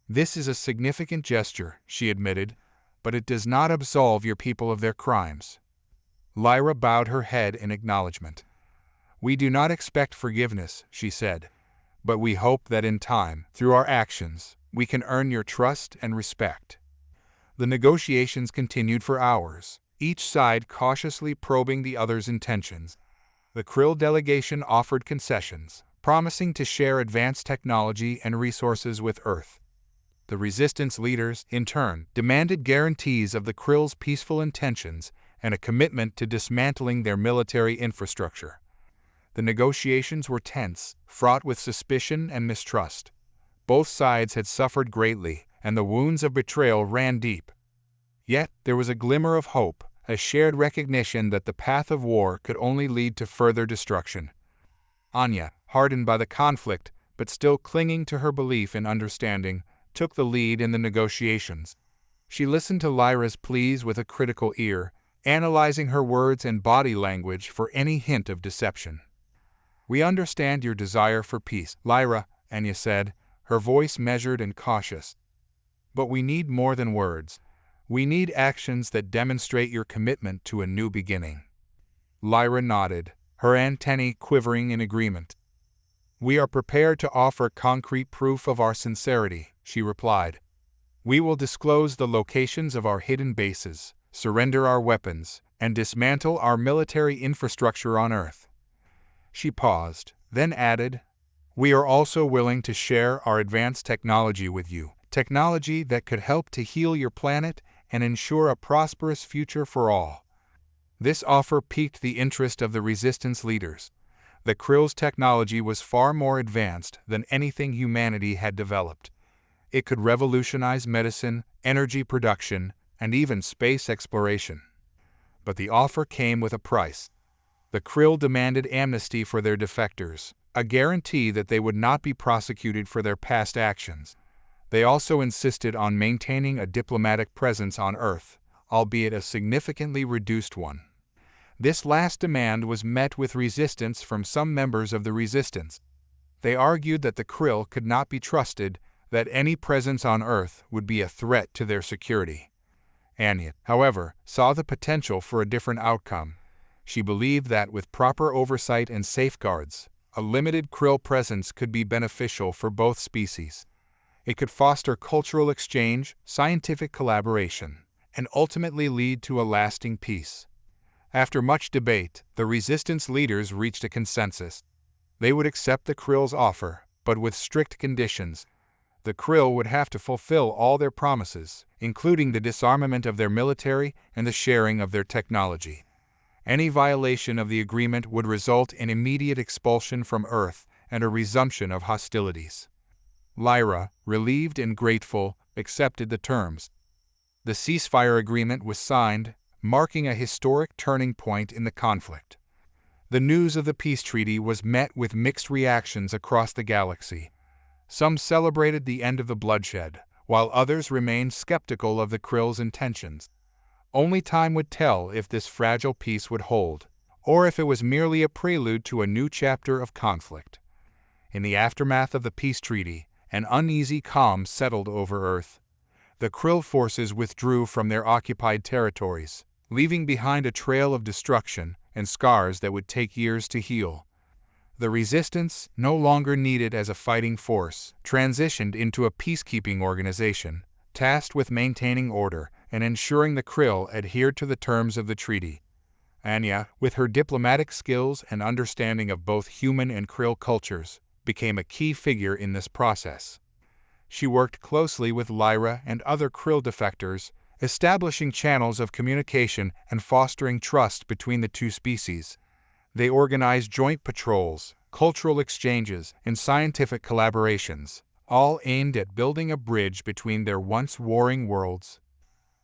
"This is a significant gesture," she admitted, "but it does not absolve your people of their crimes." Lyra bowed her head in acknowledgement. "We do not expect forgiveness," she said, "but we hope that in time, through our actions, we can earn your trust and respect." The negotiations continued for hours, each side cautiously probing the other's intentions. The Krill delegation offered concessions, promising to share advanced technology and resources with Earth. The resistance leaders, in turn, demanded guarantees of the Krill's peaceful intentions and a commitment to dismantling their military infrastructure. The negotiations were tense, fraught with suspicion and mistrust. Both sides had suffered greatly, and the wounds of betrayal ran deep. Yet there was a glimmer of hope, a shared recognition that the path of war could only lead to further destruction. Anya, hardened by the conflict, but still clinging to her belief in understanding, took the lead in the negotiations. She listened to Lyra's pleas with a critical ear, analyzing her words and body language for any hint of deception. "We understand your desire for peace, Lyra," Anya said, her voice measured and cautious. "But we need more than words. We need actions that demonstrate your commitment to a new beginning." Lyra nodded, her antennae quivering in agreement. "We are prepared to offer concrete proof of our sincerity," she replied. "We will disclose the locations of our hidden bases, surrender our weapons, and dismantle our military infrastructure on Earth." She paused, then added, "We are also willing to share our advanced technology with you, technology that could help to heal your planet and ensure a prosperous future for all." This offer piqued the interest of the resistance leaders. The Krill's technology was far more advanced than anything humanity had developed. It could revolutionize medicine, energy production, and even space exploration. But the offer came with a price. The Krill demanded amnesty for their defectors, a guarantee that they would not be prosecuted for their past actions. They also insisted on maintaining a diplomatic presence on Earth, albeit a significantly reduced one. This last demand was met with resistance from some members of the resistance. They argued that the Krill could not be trusted, that any presence on Earth would be a threat to their security. Anya, however, saw the potential for a different outcome. She believed that with proper oversight and safeguards, a limited Krill presence could be beneficial for both species. It could foster cultural exchange, scientific collaboration, and ultimately lead to a lasting peace. After much debate, the resistance leaders reached a consensus. They would accept the Krill's offer, but with strict conditions. The Krill would have to fulfill all their promises, including the disarmament of their military and the sharing of their technology. Any violation of the agreement would result in immediate expulsion from Earth and a resumption of hostilities. Lyra, relieved and grateful, accepted the terms. The ceasefire agreement was signed, marking a historic turning point in the conflict. The news of the peace treaty was met with mixed reactions across the galaxy. Some celebrated the end of the bloodshed, while others remained skeptical of the Krill's intentions. Only time would tell if this fragile peace would hold, or if it was merely a prelude to a new chapter of conflict. In the aftermath of the peace treaty, an uneasy calm settled over Earth. The Krill forces withdrew from their occupied territories, leaving behind a trail of destruction and scars that would take years to heal. The resistance, no longer needed as a fighting force, transitioned into a peacekeeping organization, tasked with maintaining order and ensuring the Krill adhered to the terms of the treaty. Anya, with her diplomatic skills and understanding of both human and Krill cultures, became a key figure in this process. She worked closely with Lyra and other Krill defectors, establishing channels of communication and fostering trust between the two species. They organized joint patrols, cultural exchanges, and scientific collaborations, all aimed at building a bridge between their once warring worlds.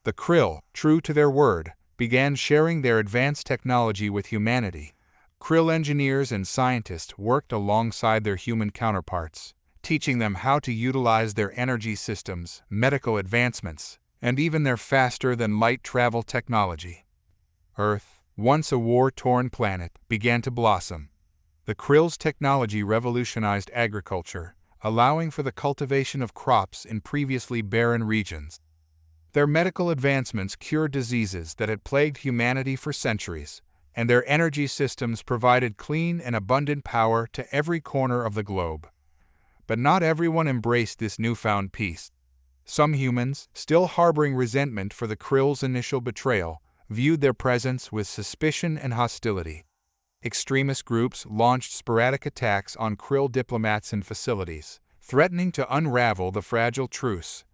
The Krill, true to their word, began sharing their advanced technology with humanity. Krill engineers and scientists worked alongside their human counterparts, teaching them how to utilize their energy systems, medical advancements, and even their faster-than-light travel technology. Earth, once a war-torn planet, began to blossom. The Krill's technology revolutionized agriculture, allowing for the cultivation of crops in previously barren regions. Their medical advancements cured diseases that had plagued humanity for centuries, and their energy systems provided clean and abundant power to every corner of the globe. But not everyone embraced this newfound peace. Some humans, still harboring resentment for the Krill's initial betrayal, viewed their presence with suspicion and hostility. Extremist groups launched sporadic attacks on Krill diplomats and facilities, threatening to unravel the fragile truce.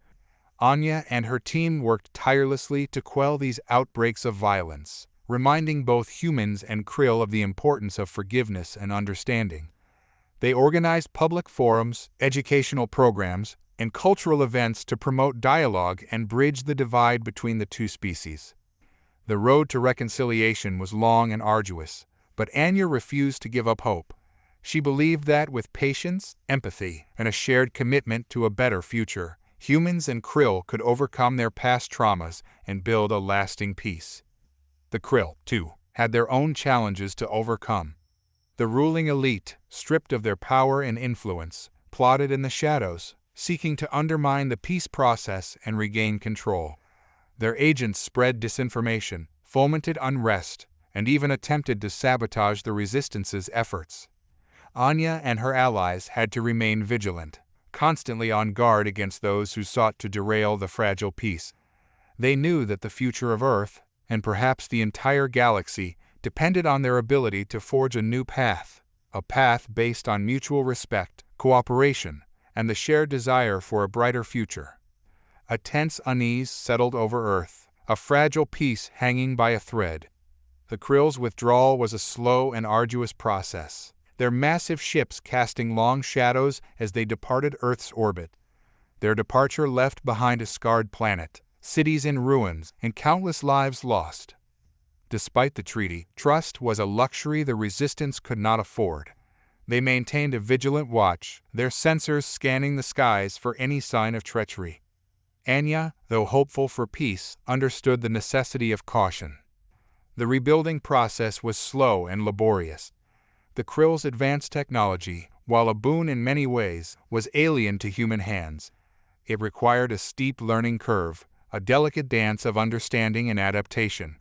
Anya and her team worked tirelessly to quell these outbreaks of violence, reminding both humans and Krill of the importance of forgiveness and understanding. They organized public forums, educational programs, and cultural events to promote dialogue and bridge the divide between the two species. The road to reconciliation was long and arduous, but Anya refused to give up hope. She believed that with patience, empathy, and a shared commitment to a better future, humans and Krill could overcome their past traumas and build a lasting peace. The Krill, too, had their own challenges to overcome. The ruling elite, stripped of their power and influence, plotted in the shadows, seeking to undermine the peace process and regain control. Their agents spread disinformation, fomented unrest, and even attempted to sabotage the resistance's efforts. Anya and her allies had to remain vigilant, constantly on guard against those who sought to derail the fragile peace. They knew that the future of Earth, and perhaps the entire galaxy, depended on their ability to forge a new path, a path based on mutual respect, cooperation, and the shared desire for a brighter future. A tense unease settled over Earth, a fragile peace hanging by a thread. The Krill's withdrawal was a slow and arduous process, their massive ships casting long shadows as they departed Earth's orbit. Their departure left behind a scarred planet, cities in ruins, and countless lives lost. Despite the treaty, trust was a luxury the resistance could not afford. They maintained a vigilant watch, their sensors scanning the skies for any sign of treachery. Anya, though hopeful for peace, understood the necessity of caution. The rebuilding process was slow and laborious. The Krill's advanced technology, while a boon in many ways, was alien to human hands. It required a steep learning curve, a delicate dance of understanding and adaptation.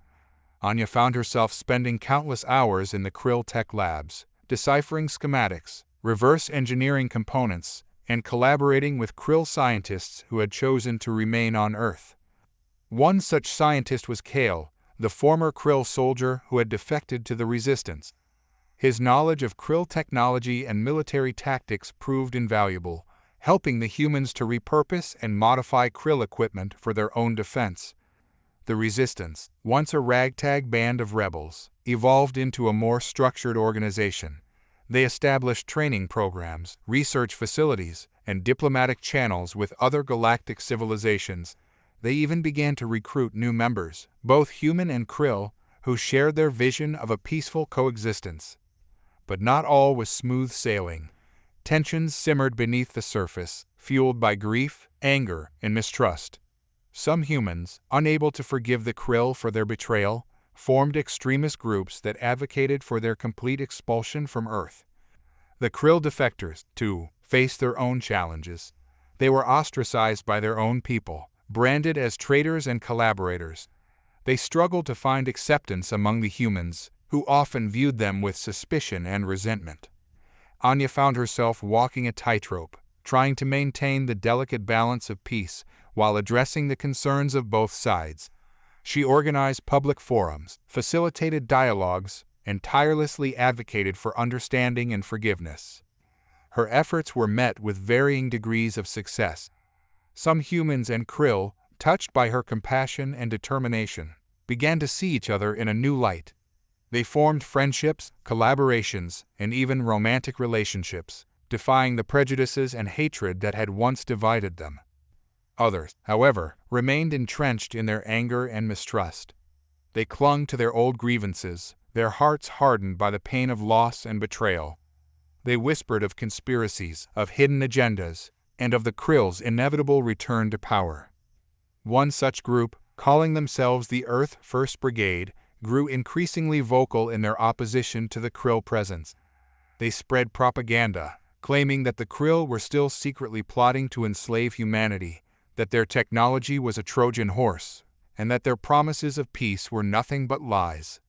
Anya found herself spending countless hours in the Krill tech labs, deciphering schematics, reverse engineering components, and collaborating with Krill scientists who had chosen to remain on Earth. One such scientist was Kale, the former Krill soldier who had defected to the resistance. His knowledge of Krill technology and military tactics proved invaluable, helping the humans to repurpose and modify Krill equipment for their own defense. The resistance, once a ragtag band of rebels, evolved into a more structured organization. They established training programs, research facilities, and diplomatic channels with other galactic civilizations. They even began to recruit new members, both human and Krill, who shared their vision of a peaceful coexistence. But not all was smooth sailing. Tensions simmered beneath the surface, fueled by grief, anger, and mistrust. Some humans, unable to forgive the Krill for their betrayal, formed extremist groups that advocated for their complete expulsion from Earth. The Krill defectors, too, faced their own challenges. They were ostracized by their own people, branded as traitors and collaborators. They struggled to find acceptance among the humans, who often viewed them with suspicion and resentment. Anya found herself walking a tightrope, trying to maintain the delicate balance of peace while addressing the concerns of both sides. She organized public forums, facilitated dialogues, and tirelessly advocated for understanding and forgiveness. Her efforts were met with varying degrees of success. Some humans and Krill, touched by her compassion and determination, began to see each other in a new light. They formed friendships, collaborations, and even romantic relationships, defying the prejudices and hatred that had once divided them. Others, however, remained entrenched in their anger and mistrust. They clung to their old grievances, their hearts hardened by the pain of loss and betrayal. They whispered of conspiracies, of hidden agendas, and of the Krill's inevitable return to power. One such group, calling themselves the Earth First Brigade, grew increasingly vocal in their opposition to the Krill presence. They spread propaganda, claiming that the Krill were still secretly plotting to enslave humanity, that their technology was a Trojan horse, and that their promises of peace were nothing but lies.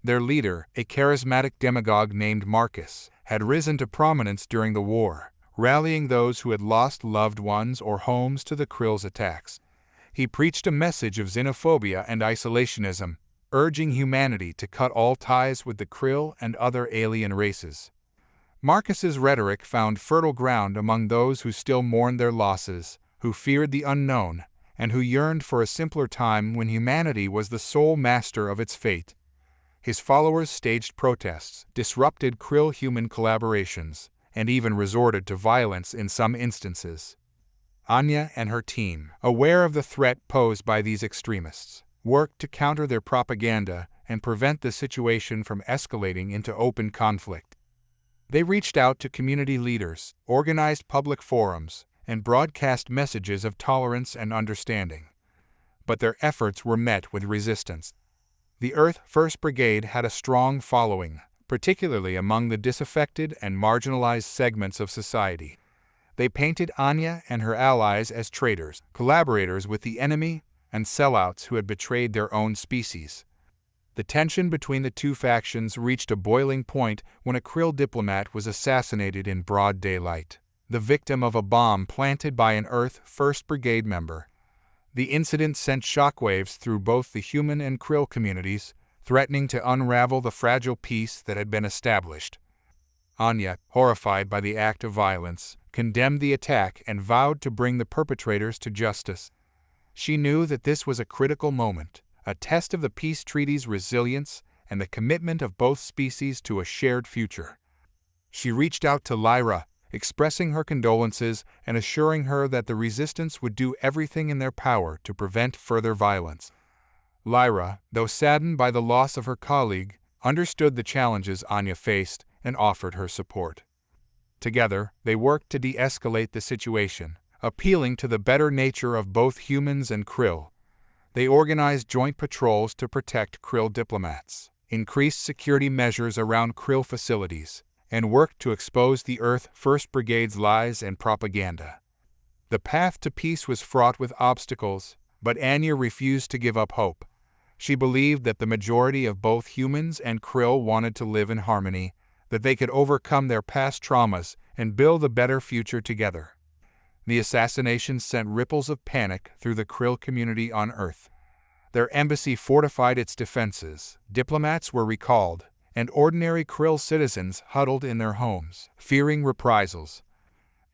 Their leader, a charismatic demagogue named Marcus, had risen to prominence during the war, rallying those who had lost loved ones or homes to the Krill's attacks. He preached a message of xenophobia and isolationism, urging humanity to cut all ties with the Krill and other alien races. Marcus's rhetoric found fertile ground among those who still mourned their losses, who feared the unknown, and who yearned for a simpler time when humanity was the sole master of its fate. His followers staged protests, disrupted Krill-human collaborations, and even resorted to violence in some instances. Anya and her team, aware of the threat posed by these extremists, worked to counter their propaganda and prevent the situation from escalating into open conflict. They reached out to community leaders, organized public forums, and broadcast messages of tolerance and understanding. But their efforts were met with resistance. The Earth First Brigade had a strong following, particularly among the disaffected and marginalized segments of society. They painted Anya and her allies as traitors, collaborators with the enemy, and sellouts who had betrayed their own species. The tension between the two factions reached a boiling point when a Krill diplomat was assassinated in broad daylight, the victim of a bomb planted by an Earth First Brigade member. The incident sent shockwaves through both the human and Krill communities, threatening to unravel the fragile peace that had been established. Anya, horrified by the act of violence, condemned the attack and vowed to bring the perpetrators to justice. She knew that this was a critical moment, a test of the peace treaty's resilience and the commitment of both species to a shared future. She reached out to Lyra, expressing her condolences and assuring her that the resistance would do everything in their power to prevent further violence. Lyra, though saddened by the loss of her colleague, understood the challenges Anya faced and offered her support. Together, they worked to de-escalate the situation, appealing to the better nature of both humans and Krill. They organized joint patrols to protect Krill diplomats, increased security measures around Krill facilities, and worked to expose the Earth First Brigade's lies and propaganda. The path to peace was fraught with obstacles, but Anya refused to give up hope. She believed that the majority of both humans and Krill wanted to live in harmony, that they could overcome their past traumas and build a better future together. The assassination sent ripples of panic through the Krill community on Earth. Their embassy fortified its defenses, diplomats were recalled, and ordinary Krill citizens huddled in their homes, fearing reprisals.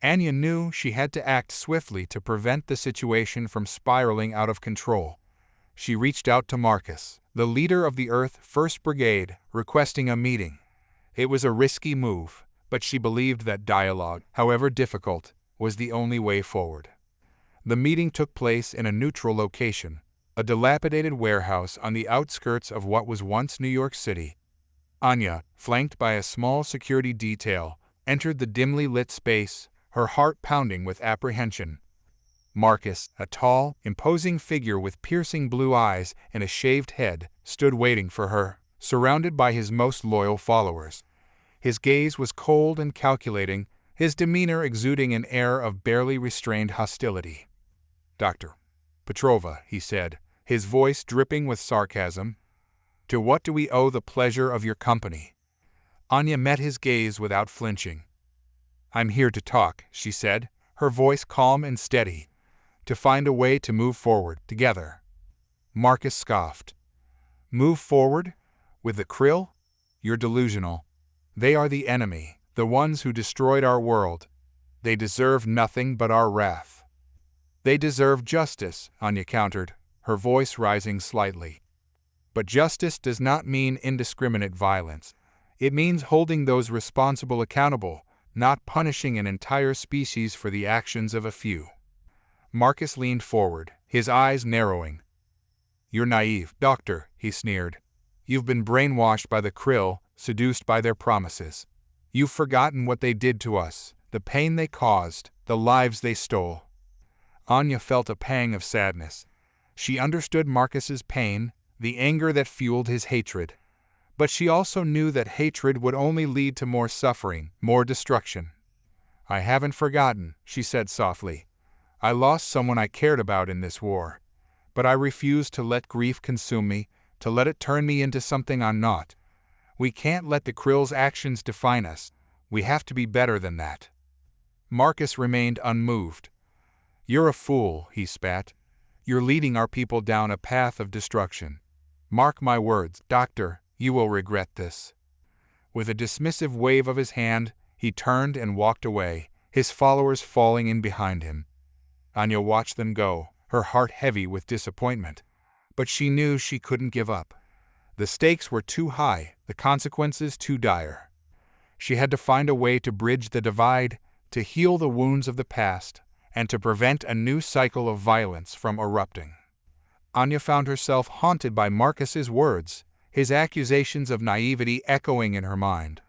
Anya knew she had to act swiftly to prevent the situation from spiraling out of control. She reached out to Marcus, the leader of the Earth First Brigade, requesting a meeting. It was a risky move, but she believed that dialogue, however difficult, was the only way forward. The meeting took place in a neutral location, a dilapidated warehouse on the outskirts of what was once New York City. Anya, flanked by a small security detail, entered the dimly lit space, her heart pounding with apprehension. Marcus, a tall, imposing figure with piercing blue eyes and a shaved head, stood waiting for her, surrounded by his most loyal followers. His gaze was cold and calculating, his demeanor exuding an air of barely restrained hostility. "Dr. Petrova," he said, his voice dripping with sarcasm, "to what do we owe the pleasure of your company?" Anya met his gaze without flinching. "I'm here to talk," she said, her voice calm and steady, "to find a way to move forward together." Marcus scoffed. "Move forward? With the Krill? You're delusional. They are the enemy, the ones who destroyed our world. They deserve nothing but our wrath." "They deserve justice," Anya countered, her voice rising slightly. "But justice does not mean indiscriminate violence. It means holding those responsible accountable, not punishing an entire species for the actions of a few." Marcus leaned forward, his eyes narrowing. "You're naive, Doctor," he sneered. "You've been brainwashed by the Krill, seduced by their promises. You've forgotten what they did to us, the pain they caused, the lives they stole." Anya felt a pang of sadness. She understood Marcus's pain, the anger that fueled his hatred. But she also knew that hatred would only lead to more suffering, more destruction. "I haven't forgotten," she said softly. "I lost someone I cared about in this war. But I refuse to let grief consume me, to let it turn me into something I'm not, We can't let the Krill's actions define us. We have to be better than that. Marcus remained unmoved. You're a fool, he spat. You're leading our people down a path of destruction. Mark my words, Doctor, you will regret this. With a dismissive wave of his hand, he turned and walked away, his followers falling in behind him. Anya watched them go, her heart heavy with disappointment. But she knew she couldn't give up. The stakes were too high, the consequences too dire. She had to find a way to bridge the divide, to heal the wounds of the past, and to prevent a new cycle of violence from erupting. Anya found herself haunted by Marcus's words, his accusations of naivety echoing in her mind.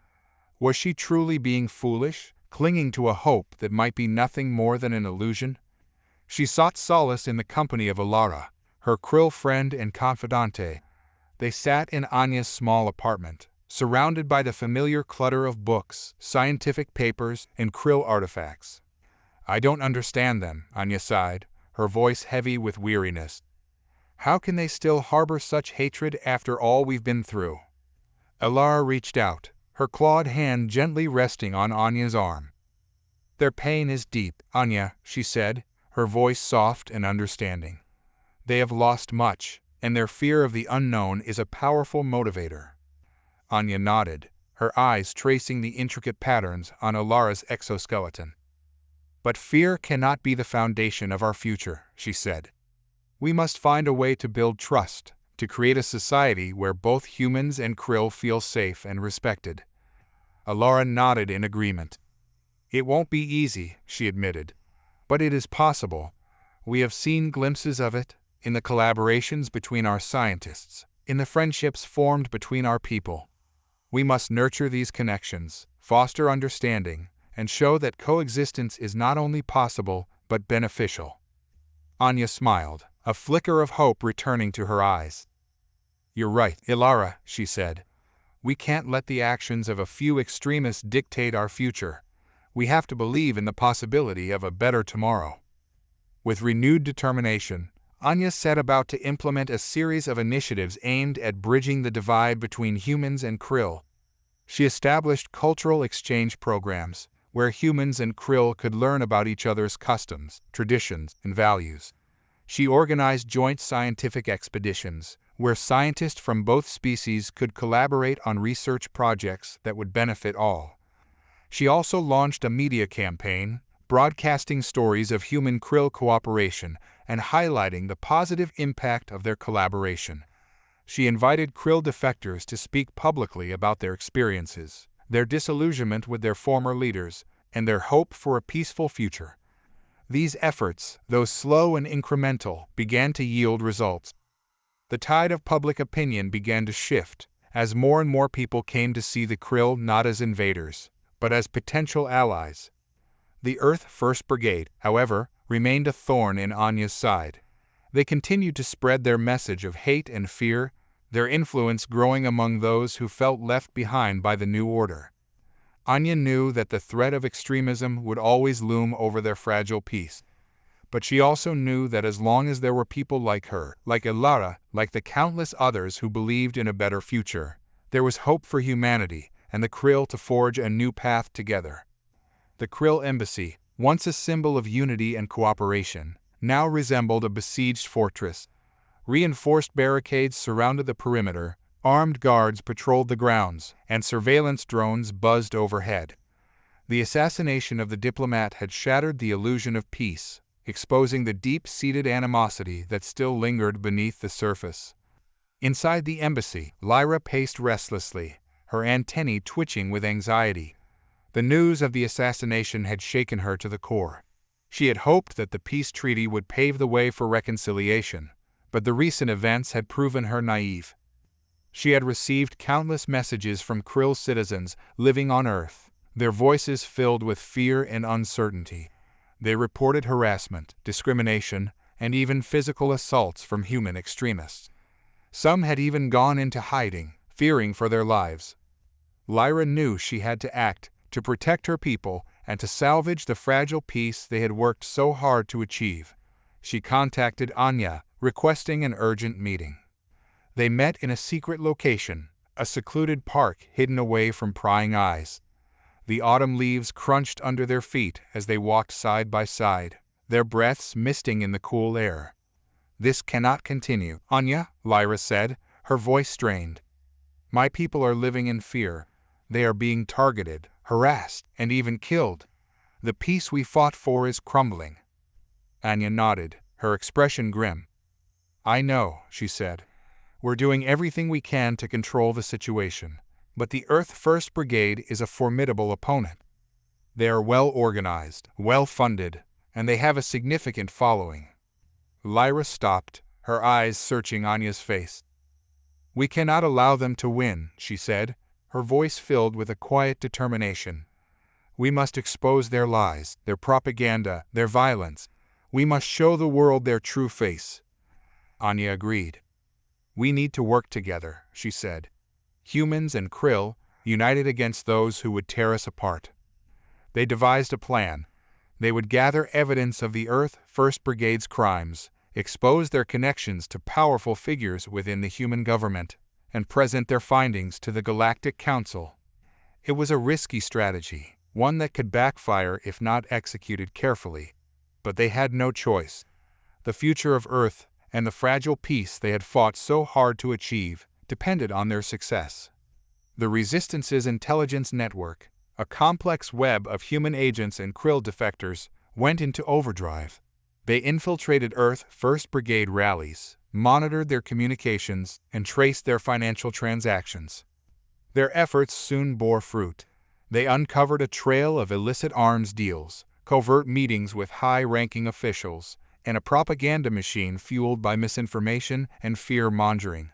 Was she truly being foolish, clinging to a hope that might be nothing more than an illusion? She sought solace in the company of Alara, her Krill friend and confidante. They sat in Anya's small apartment, surrounded by the familiar clutter of books, scientific papers, and Krill artifacts. I don't understand them, Anya sighed, her voice heavy with weariness. How can they still harbor such hatred after all we've been through? Alara reached out, her clawed hand gently resting on Anya's arm. Their pain is deep, Anya, she said, her voice soft and understanding. They have lost much, and their fear of the unknown is a powerful motivator. Anya nodded, her eyes tracing the intricate patterns on Alara's exoskeleton. But fear cannot be the foundation of our future, she said. We must find a way to build trust, to create a society where both humans and Krill feel safe and respected. Alara nodded in agreement. It won't be easy, she admitted. But it is possible. We have seen glimpses of it, in the collaborations between our scientists, in the friendships formed between our people. We must nurture these connections, foster understanding, and show that coexistence is not only possible, but beneficial. Anya smiled, a flicker of hope returning to her eyes. You're right, Alara, she said. We can't let the actions of a few extremists dictate our future. We have to believe in the possibility of a better tomorrow. With renewed determination, Anya set about to implement a series of initiatives aimed at bridging the divide between humans and Krill. She established cultural exchange programs, where humans and Krill could learn about each other's customs, traditions, and values. She organized joint scientific expeditions, where scientists from both species could collaborate on research projects that would benefit all. She also launched a media campaign, broadcasting stories of human-Krill cooperation and highlighting the positive impact of their collaboration. She invited Krill defectors to speak publicly about their experiences, their disillusionment with their former leaders, and their hope for a peaceful future. These efforts, though slow and incremental, began to yield results. The tide of public opinion began to shift, as more and more people came to see the Krill not as invaders, but as potential allies. The Earth First Brigade, however, remained a thorn in Anya's side. They continued to spread their message of hate and fear, their influence growing among those who felt left behind by the new order. Anya knew that the threat of extremism would always loom over their fragile peace. But she also knew that as long as there were people like her, like Alara, like the countless others who believed in a better future, there was hope for humanity and the Krill to forge a new path together. The Krill embassy, once a symbol of unity and cooperation, now resembled a besieged fortress. Reinforced barricades surrounded the perimeter, armed guards patrolled the grounds, and surveillance drones buzzed overhead. The assassination of the diplomat had shattered the illusion of peace, exposing the deep-seated animosity that still lingered beneath the surface. Inside the embassy, Lyra paced restlessly, her antennae twitching with anxiety. The news of the assassination had shaken her to the core. She had hoped that the peace treaty would pave the way for reconciliation, but the recent events had proven her naive. She had received countless messages from Krill citizens living on Earth, their voices filled with fear and uncertainty. They reported harassment, discrimination, and even physical assaults from human extremists. Some had even gone into hiding, fearing for their lives. Lyra knew she had to act, to protect her people, and to salvage the fragile peace they had worked so hard to achieve. She contacted Anya, requesting an urgent meeting. They met in a secret location, a secluded park hidden away from prying eyes. The autumn leaves crunched under their feet as they walked side by side, their breaths misting in the cool air. "This cannot continue, Anya," Lyra said, her voice strained. "My people are living in fear. They are being targeted, harassed, and even killed. The peace we fought for is crumbling." Anya nodded, her expression grim. "I know," she said. "We're doing everything we can to control the situation, but the Earth First Brigade is a formidable opponent. They are well organized, well funded, and they have a significant following." Lyra stopped, her eyes searching Anya's face. "We cannot allow them to win," she said, her voice filled with a quiet determination. "We must expose their lies, their propaganda, their violence. We must show the world their true face." Anya agreed. "We need to work together," she said. "Humans and Krill, united against those who would tear us apart." They devised a plan. They would gather evidence of the Earth First Brigade's crimes, expose their connections to powerful figures within the human government, and present their findings to the Galactic Council. It was a risky strategy, one that could backfire if not executed carefully. But they had no choice. The future of Earth and the fragile peace they had fought so hard to achieve depended on their success. The Resistance's intelligence network, a complex web of human agents and Krill defectors, went into overdrive. They infiltrated Earth First Brigade rallies, monitored their communications, and traced their financial transactions. Their efforts soon bore fruit. They uncovered a trail of illicit arms deals, covert meetings with high-ranking officials, and a propaganda machine fueled by misinformation and fear-mongering.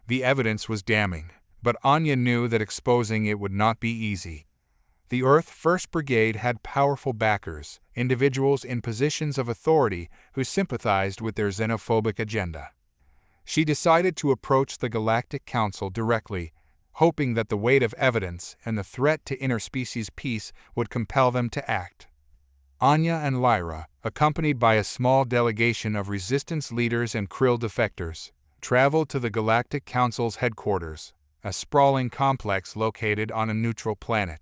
The evidence was damning, but Anya knew that exposing it would not be easy. The Earth First Brigade had powerful backers, individuals in positions of authority who sympathized with their xenophobic agenda. She decided to approach the Galactic Council directly, hoping that the weight of evidence and the threat to interspecies peace would compel them to act. Anya and Lyra, accompanied by a small delegation of resistance leaders and Krill defectors, traveled to the Galactic Council's headquarters, a sprawling complex located on a neutral planet.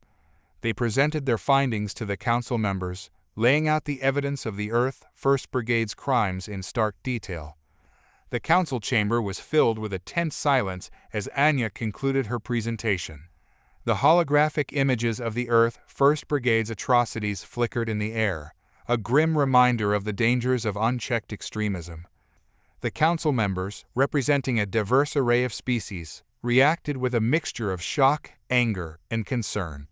They presented their findings to the council members, laying out the evidence of the Earth First Brigade's crimes in stark detail. The council chamber was filled with a tense silence as Anya concluded her presentation. The holographic images of the Earth First Brigade's atrocities flickered in the air, a grim reminder of the dangers of unchecked extremism. The council members, representing a diverse array of species, reacted with a mixture of shock, anger, and concern.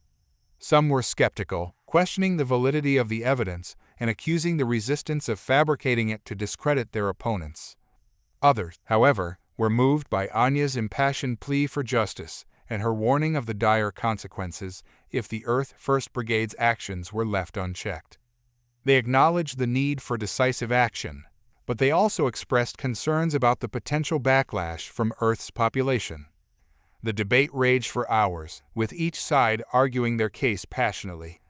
Some were skeptical, questioning the validity of the evidence and accusing the resistance of fabricating it to discredit their opponents. Others, however, were moved by Anya's impassioned plea for justice and her warning of the dire consequences if the Earth First Brigade's actions were left unchecked. They acknowledged the need for decisive action, but they also expressed concerns about the potential backlash from Earth's population. The debate raged for hours, with each side arguing their case passionately.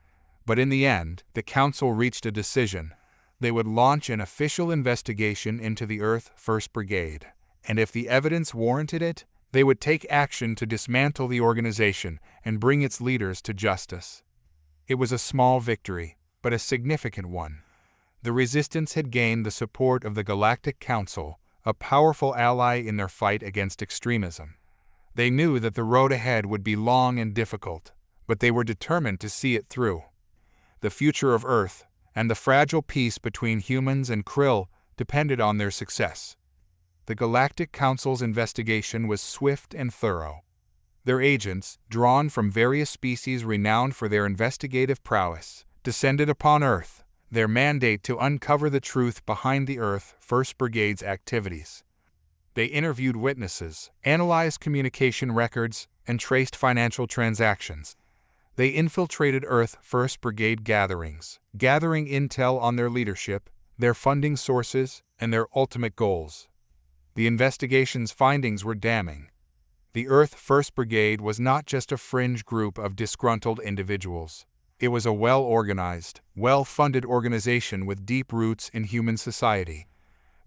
But in the end, the council reached a decision. They would launch an official investigation into the Earth First Brigade, and if the evidence warranted it, they would take action to dismantle the organization and bring its leaders to justice. It was a small victory, but a significant one. The resistance had gained the support of the Galactic Council, a powerful ally in their fight against extremism. They knew that the road ahead would be long and difficult, but they were determined to see it through. The future of Earth and the fragile peace between humans and Krill depended on their success. The Galactic Council's investigation was swift and thorough. Their agents, drawn from various species renowned for their investigative prowess, descended upon Earth, their mandate to uncover the truth behind the Earth First Brigade's activities. They interviewed witnesses, analyzed communication records, and traced financial transactions. They infiltrated Earth First Brigade gatherings, gathering intel on their leadership, their funding sources, and their ultimate goals. The investigation's findings were damning. The Earth First Brigade was not just a fringe group of disgruntled individuals. It was a well-organized, well-funded organization with deep roots in human society.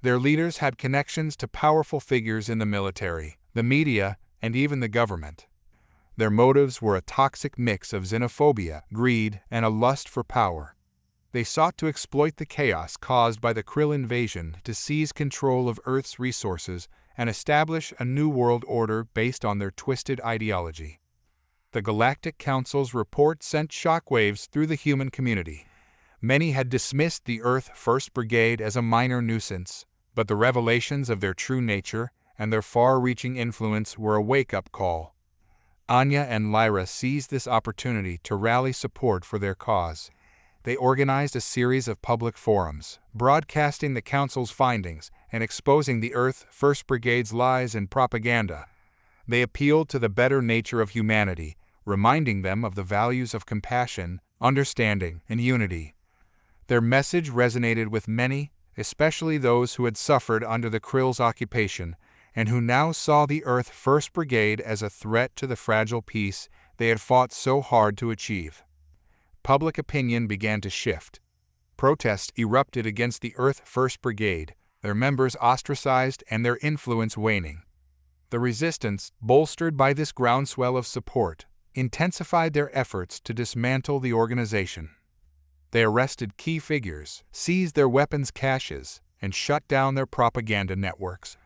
Their leaders had connections to powerful figures in the military, the media, and even the government. Their motives were a toxic mix of xenophobia, greed, and a lust for power. They sought to exploit the chaos caused by the Krill invasion to seize control of Earth's resources and establish a new world order based on their twisted ideology. The Galactic Council's report sent shockwaves through the human community. Many had dismissed the Earth First Brigade as a minor nuisance, but the revelations of their true nature and their far-reaching influence were a wake-up call. Anya and Lyra seized this opportunity to rally support for their cause. They organized a series of public forums, broadcasting the Council's findings and exposing the Earth First Brigade's lies and propaganda. They appealed to the better nature of humanity, reminding them of the values of compassion, understanding, and unity. Their message resonated with many, especially those who had suffered under the Krill's occupation and who now saw the Earth First Brigade as a threat to the fragile peace they had fought so hard to achieve. Public opinion began to shift. Protests erupted against the Earth First Brigade, their members ostracized and their influence waning. The resistance, bolstered by this groundswell of support, intensified their efforts to dismantle the organization. They arrested key figures, seized their weapons caches, and shut down their propaganda networks.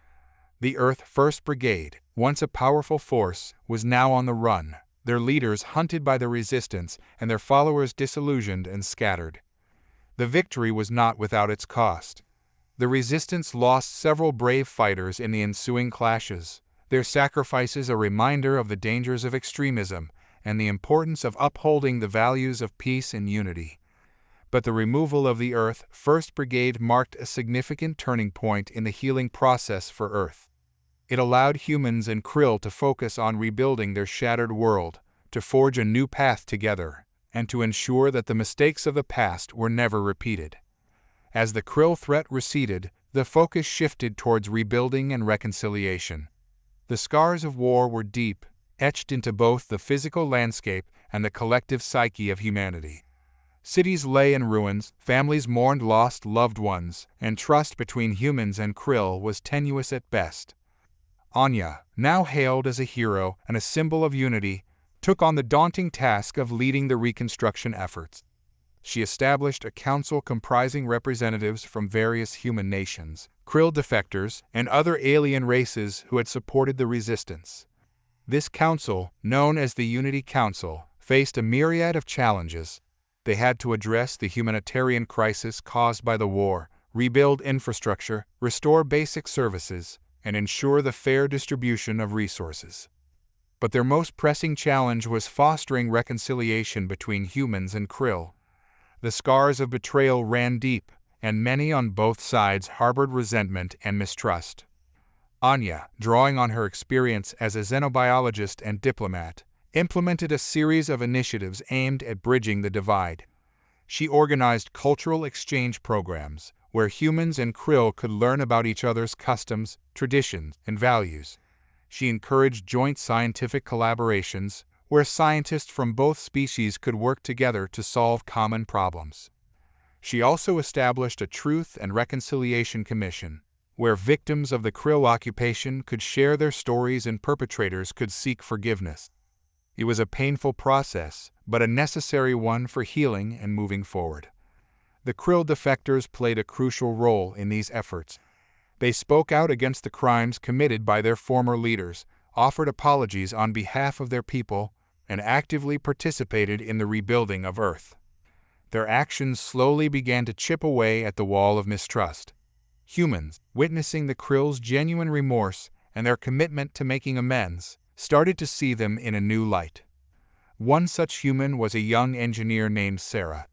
The Earth First Brigade, once a powerful force, was now on the run, their leaders hunted by the resistance and their followers disillusioned and scattered. The victory was not without its cost. The resistance lost several brave fighters in the ensuing clashes, their sacrifices a reminder of the dangers of extremism and the importance of upholding the values of peace and unity. But the removal of the Earth First Brigade marked a significant turning point in the healing process for Earth. It allowed humans and Krill to focus on rebuilding their shattered world, to forge a new path together, and to ensure that the mistakes of the past were never repeated. As the Krill threat receded, the focus shifted towards rebuilding and reconciliation. The scars of war were deep, etched into both the physical landscape and the collective psyche of humanity. Cities lay in ruins, families mourned lost loved ones, and trust between humans and Krill was tenuous at best. Anya, now hailed as a hero and a symbol of unity, took on the daunting task of leading the reconstruction efforts. She established a council comprising representatives from various human nations, Krill defectors, and other alien races who had supported the resistance. This council, known as the Unity Council, faced a myriad of challenges. They had to address the humanitarian crisis caused by the war, rebuild infrastructure, restore basic services, and ensure the fair distribution of resources. But their most pressing challenge was fostering reconciliation between humans and Krill. The scars of betrayal ran deep, and many on both sides harbored resentment and mistrust. Anya, drawing on her experience as a xenobiologist and diplomat, implemented a series of initiatives aimed at bridging the divide. She organized cultural exchange programs, where humans and Krill could learn about each other's customs, traditions, and values. She encouraged joint scientific collaborations, where scientists from both species could work together to solve common problems. She also established a Truth and Reconciliation Commission, where victims of the Krill occupation could share their stories and perpetrators could seek forgiveness. It was a painful process, but a necessary one for healing and moving forward. The Krill defectors played a crucial role in these efforts. They spoke out against the crimes committed by their former leaders, offered apologies on behalf of their people, and actively participated in the rebuilding of Earth. Their actions slowly began to chip away at the wall of mistrust. Humans, witnessing the Krill's genuine remorse and their commitment to making amends, started to see them in a new light. One such human was a young engineer named Sarah.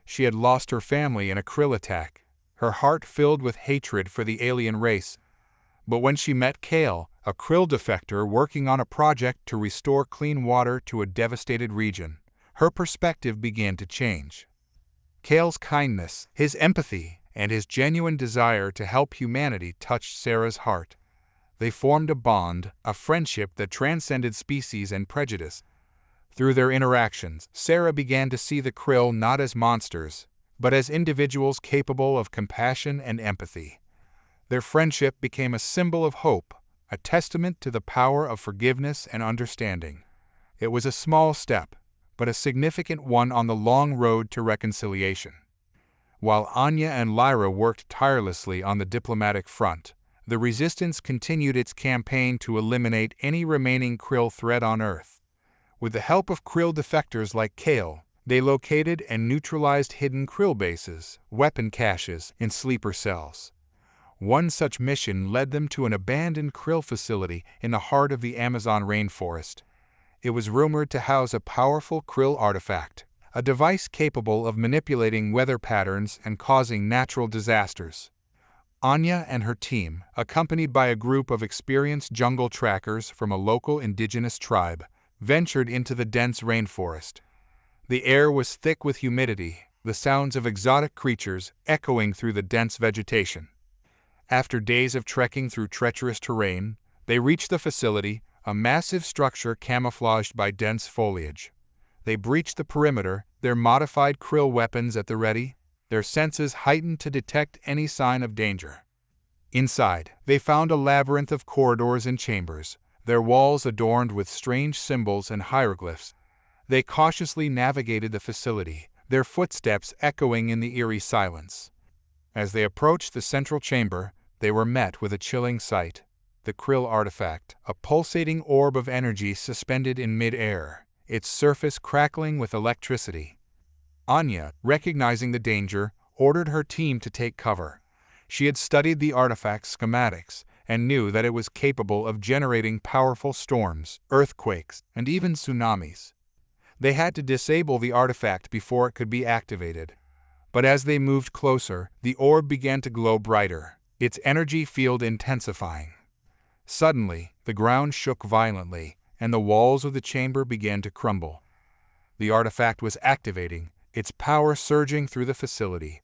She had lost her family in a Krill attack, her heart filled with hatred for the alien race. But when she met Kale, a Krill defector working on a project to restore clean water to a devastated region, her perspective began to change. Kale's kindness, his empathy, and his genuine desire to help humanity touched Sarah's heart. They formed a bond, a friendship that transcended species and prejudice. Through their interactions, Sarah began to see the Krill not as monsters, but as individuals capable of compassion and empathy. Their friendship became a symbol of hope, a testament to the power of forgiveness and understanding. It was a small step, but a significant one on the long road to reconciliation. While Anya and Lyra worked tirelessly on the diplomatic front, the Resistance continued its campaign to eliminate any remaining Krill threat on Earth. With the help of Krill defectors like Kale, they located and neutralized hidden Krill bases, weapon caches, and sleeper cells. One such mission led them to an abandoned Krill facility in the heart of the Amazon rainforest. It was rumored to house a powerful Krill artifact, a device capable of manipulating weather patterns and causing natural disasters. Anya and her team, accompanied by a group of experienced jungle trackers from a local indigenous tribe, ventured into the dense rainforest. The air was thick with humidity, the sounds of exotic creatures echoing through the dense vegetation. After days of trekking through treacherous terrain, they reached the facility, a massive structure camouflaged by dense foliage. They breached the perimeter, their modified Krill weapons at the ready, their senses heightened to detect any sign of danger. Inside, they found a labyrinth of corridors and chambers, their walls adorned with strange symbols and hieroglyphs. They cautiously navigated the facility, their footsteps echoing in the eerie silence. As they approached the central chamber, they were met with a chilling sight. The Krill artifact, a pulsating orb of energy suspended in mid-air, its surface crackling with electricity. Anya, recognizing the danger, ordered her team to take cover. She had studied the artifact's schematics and knew that it was capable of generating powerful storms, earthquakes, and even tsunamis. They had to disable the artifact before it could be activated. But as they moved closer, the orb began to glow brighter, its energy field intensifying. Suddenly, the ground shook violently, and the walls of the chamber began to crumble. The artifact was activating, its power surging through the facility.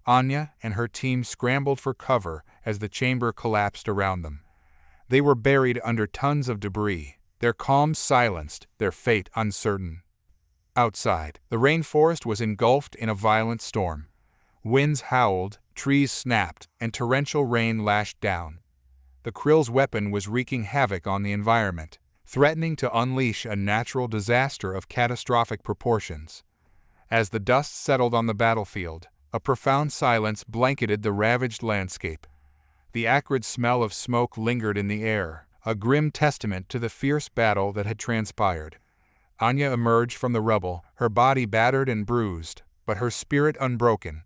Anya and her team scrambled for cover as the chamber collapsed around them. They were buried under tons of debris, their calm silenced, their fate uncertain. Outside, the rainforest was engulfed in a violent storm. Winds howled, trees snapped, and torrential rain lashed down. The Krill's weapon was wreaking havoc on the environment, threatening to unleash a natural disaster of catastrophic proportions. As the dust settled on the battlefield, a profound silence blanketed the ravaged landscape. The acrid smell of smoke lingered in the air, a grim testament to the fierce battle that had transpired. Anya emerged from the rubble, her body battered and bruised, but her spirit unbroken.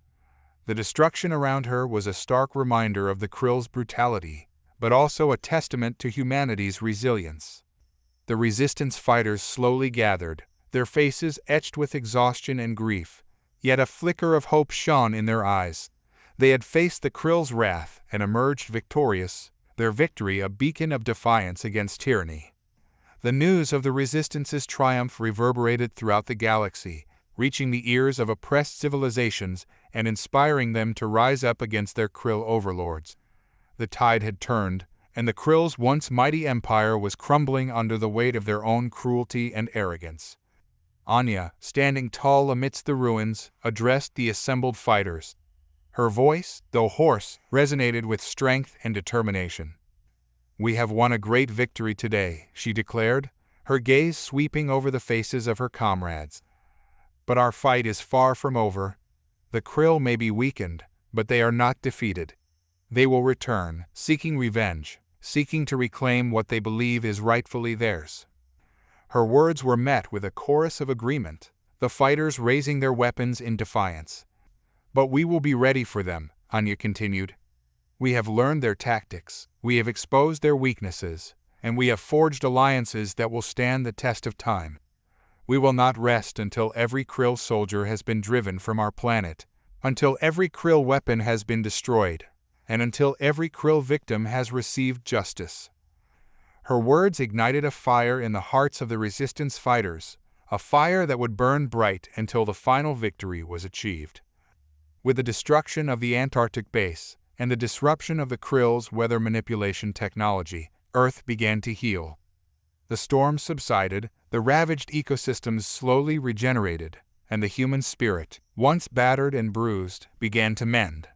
The destruction around her was a stark reminder of the Krill's brutality, but also a testament to humanity's resilience. The Resistance fighters slowly gathered, their faces etched with exhaustion and grief, yet a flicker of hope shone in their eyes. They had faced the Krill's wrath and emerged victorious, their victory a beacon of defiance against tyranny. The news of the Resistance's triumph reverberated throughout the galaxy, reaching the ears of oppressed civilizations and inspiring them to rise up against their Krill overlords. The tide had turned, and the Krill's once mighty empire was crumbling under the weight of their own cruelty and arrogance. Anya, standing tall amidst the ruins, addressed the assembled fighters. Her voice, though hoarse, resonated with strength and determination. "We have won a great victory today," she declared, her gaze sweeping over the faces of her comrades. "But our fight is far from over. The Krill may be weakened, but they are not defeated. They will return, seeking revenge, seeking to reclaim what they believe is rightfully theirs." Her words were met with a chorus of agreement, the fighters raising their weapons in defiance. "But we will be ready for them," Anya continued. "We have learned their tactics, we have exposed their weaknesses, and we have forged alliances that will stand the test of time. We will not rest until every Krill soldier has been driven from our planet, until every Krill weapon has been destroyed, and until every Krill victim has received justice." Her words ignited a fire in the hearts of the Resistance fighters, a fire that would burn bright until the final victory was achieved. With the destruction of the Antarctic base and the disruption of the Krill's weather manipulation technology, Earth began to heal. The storms subsided, the ravaged ecosystems slowly regenerated, and the human spirit, once battered and bruised, began to mend.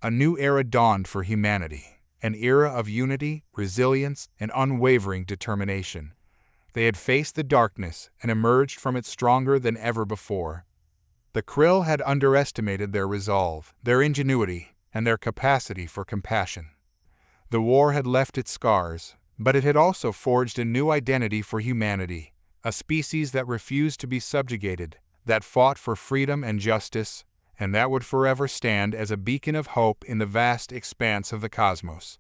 A new era dawned for humanity, an era of unity, resilience, and unwavering determination. They had faced the darkness and emerged from it stronger than ever before. The Krill had underestimated their resolve, their ingenuity, and their capacity for compassion. The war had left its scars, but it had also forged a new identity for humanity, a species that refused to be subjugated, that fought for freedom and justice, and that would forever stand as a beacon of hope in the vast expanse of the cosmos.